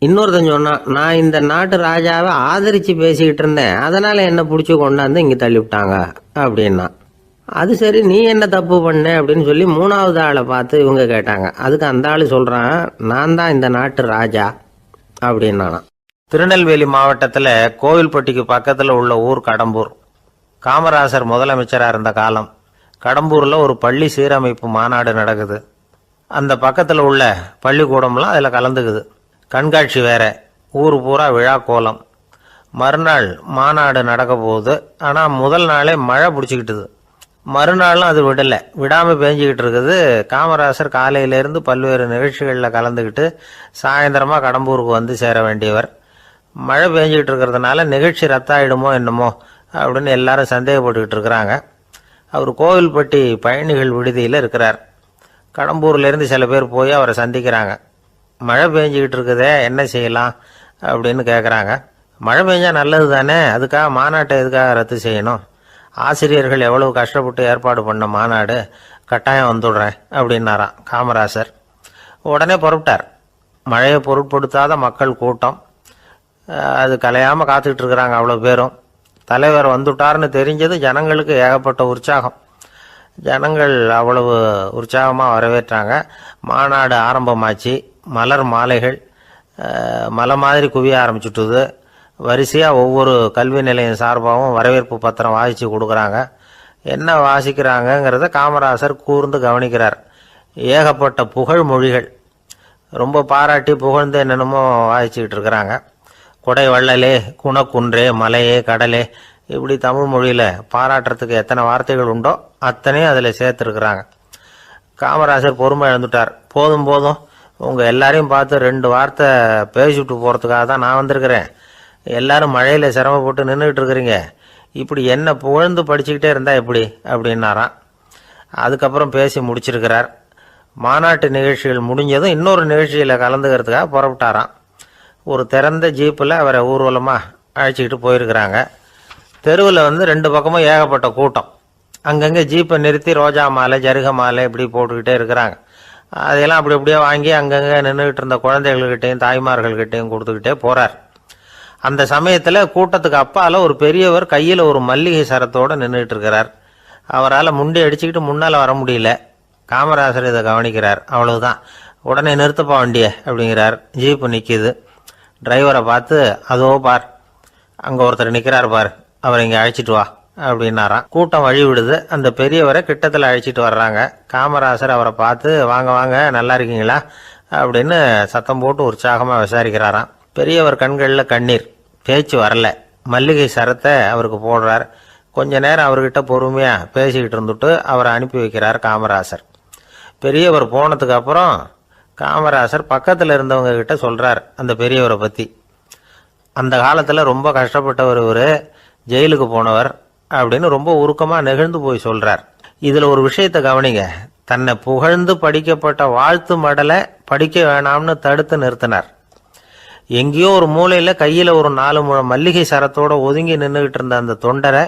இன்னொருத்தன் சொன்னான், நான் இந்த நாட்டு ராஜாவை ஆதரித்து பேசிக்கிட்டு இருந்தேன், அதனால் என்னை பிடிச்சி கொண்டாந்து இங்கே தள்ளிவிட்டாங்க அப்படின்னா. அது சரி, நீ என்ன தப்பு பண்ண அப்படின்னு சொல்லி 3வது ஆளை பார்த்து இவங்க கேட்டாங்க. அதுக்கு அந்த ஆள் சொல்கிறான், நான் தான் இந்த நாட்டு ராஜா அப்படின்னானா. திருநெல்வேலி மாவட்டத்தில் கோவில்பட்டிக்கு பக்கத்தில் உள்ள ஊர் கடம்பூர். காமராசர் முதலமைச்சராக இருந்த காலம். கடம்பூரில் ஒரு பள்ளி சீரமைப்பு மாநாடு நடக்குது. அந்த பக்கத்தில் உள்ள பள்ளிக்கூடம்லாம் அதில் கலந்துக்குது. கண்காட்சி வேற, ஊர் பூரா விழா கோலம். மறுநாள் மாநாடு நடக்க போகுது. ஆனால் முதல் நாளே மழை பிடிச்சிக்கிட்டுது. மறுநாளும் அது விடாமல் பேஞ்சிக்கிட்டு இருக்குது. காமராசர் காலையிலேருந்து பல்வேறு நிகழ்ச்சிகளில் கலந்துக்கிட்டு சாயந்தரமாக கடம்பூருக்கு வந்து சேர வேண்டியவர். மழை பேஞ்சிக்கிட்டு இருக்கிறதுனால நிகழ்ச்சி ரத்தாயிடுமோ என்னமோ அப்படின்னு எல்லாரும் சந்தேகப்பட்டுக்கிட்டு இருக்கிறாங்க. அவர் கோவில்பட்டி பயணிகள் விடுதியில் இருக்கிறார். கடம்பூர்லேருந்து சில பேர் போய் அவரை சந்திக்கிறாங்க. மழை பெஞ்சிக்கிட்டு இருக்குதே, என்ன செய்யலாம் அப்படின்னு கேட்குறாங்க. மழை பெஞ்சா நல்லது தானே, அதுக்காக மாநாட்டை எதுக்காக ரத்து செய்யணும்? ஆசிரியர்கள் எவ்வளவு கஷ்டப்பட்டு ஏற்பாடு பண்ண மாநாடு, கட்டாயம் வந்துடுறேன் அப்படின்னாராம் காமராசர். உடனே புறப்பட்டார். மழையை பொருட்படுத்தாத மக்கள் கூட்டம். அது கலையாமல் காத்துக்கிட்டு இருக்கிறாங்க அவ்வளோ பேரும். தலைவர் வந்துட்டார்னு தெரிஞ்சது ஜனங்களுக்கு ஏகப்பட்ட உற்சாகம். ஜனங்கள் அவ்வளவு உற்சாகமாக வரவேற்றாங்க. மாநாடு ஆரம்பமாச்சு. மலர் மாலைகள் மலை மாதிரி குவிய ஆரம்பிச்சுட்டுது. வரிசையாக ஒவ்வொரு கல்வி நிலையம் சார்பாகவும் வரவேற்பு பத்திரம் வாசித்து கொடுக்குறாங்க. என்ன வாசிக்கிறாங்கங்கிறத காமராசர் கூர்ந்து கவனிக்கிறார். ஏகப்பட்ட புகழ் மொழிகள், ரொம்ப பாராட்டி புகழ்ந்து என்னென்னமோ வாசிச்சுக்கிட்டு இருக்கிறாங்க. கொடை வள்ளலே, குணக்குன்றே, மலையே, கடலே, இப்படி தமிழ் மொழியில் பாராட்டுறதுக்கு எத்தனை வார்த்தைகள் உண்டோ அத்தனையும் அதில் சேர்த்துருக்குறாங்க. காமராசர் பொறுமை இழந்துட்டார். போதும் போதும், உங்கள் எல்லாரையும் பார்த்து 2 வார்த்தை பேசிவிட்டு போகிறதுக்காக தான் நான் வந்திருக்கிறேன். எல்லாரும் மழையில் சிரமப்பட்டு நின்றுட்டு இருக்கிறீங்க, இப்படி என்ன புகழ்ந்து படிச்சுக்கிட்டே இருந்தால் எப்படி அப்படின்னாராம். அதுக்கப்புறம் பேசி முடிச்சிருக்கிறார். மாநாட்டு நிகழ்ச்சிகள் முடிஞ்சதும் இன்னொரு நிகழ்ச்சியில் கலந்துக்கிறதுக்காக புறப்பட்டாராம். ஒரு திறந்த ஜீப்பில் அவரை ஊர்வலமாக அழைச்சிக்கிட்டு போயிருக்கிறாங்க. தெருவில் 2 பக்கமும் ஏகப்பட்ட கூட்டம். அங்கங்கே ஜீப்பை நிறுத்தி ரோஜா மாலை, ஜருக மாலை இப்படி போட்டுக்கிட்டே இருக்கிறாங்க. அதையெல்லாம் அப்படி அப்படியே வாங்கி அங்கங்கே நின்றுக்கிட்டு இருந்த குழந்தைகள்கிட்டையும் தாய்மார்கள்கிட்டையும் கொடுத்துக்கிட்டே போகிறார். அந்த சமயத்தில் கூட்டத்துக்கு அப்பால் ஒரு பெரியவர் கையில் ஒரு மல்லிகை சரத்தோடு நின்றுட்டு இருக்கிறார். அவரால் முண்டி அடிச்சுக்கிட்டு முன்னால் வர முடியல. காமராசர் இதை கவனிக்கிறார். அவ்வளவுதான், உடனே நிறுத்தப்பா வண்டியை அப்படிங்கிறார். ஜீப்பு நிற்கிது. டிரைவரை பார்த்து, அதோ பார், அங்கே ஒருத்தர் நிற்கிறார் பார், அவரை இங்கே அழைச்சிட்டு வா அப்படின்னாராம். கூட்டம் வழி விடுது. அந்த பெரியவரை கிட்டத்தில் அழைச்சிட்டு வர்றாங்க. காமராசர் அவரை பார்த்து, வாங்க வாங்க, நல்லா இருக்கீங்களா அப்படின்னு சத்தம் போட்டு உற்சாகமாக விசாரிக்கிறாராம். பெரியவர் கண்களில் கண்ணீர், பேச்சு வரல. மல்லிகை சரத்தை அவருக்கு போடுறார். கொஞ்ச நேரம் அவர்கிட்ட பொறுமையாக பேசிக்கிட்டு இருந்துட்டு அவரை அனுப்பி வைக்கிறார் காமராசர். பெரியவர் போனதுக்கு அப்புறம் காமராசர் பக்கத்தில் இருந்தவங்க கிட்ட சொல்கிறார் அந்த பெரியவரை பற்றி. அந்த காலத்தில் ரொம்ப கஷ்டப்பட்டவர் இவர், ஜெயிலுக்கு போனவர் அப்படின்னு ரொம்ப உருக்கமாக நெகிழ்ந்து போய் சொல்கிறார். இதில் ஒரு விஷயத்தை கவனிங்க. தன்னை புகழ்ந்து படிக்கப்பட்ட வாழ்த்து மடலை படிக்க வேணாம்னு தடுத்து நிறுத்தினார். எங்கேயோ ஒரு மூலையில் கையில் ஒரு 4 முழம் மல்லிகை சரத்தோட ஒதுங்கி நின்றுகிட்டு இருந்த அந்த தொண்டரை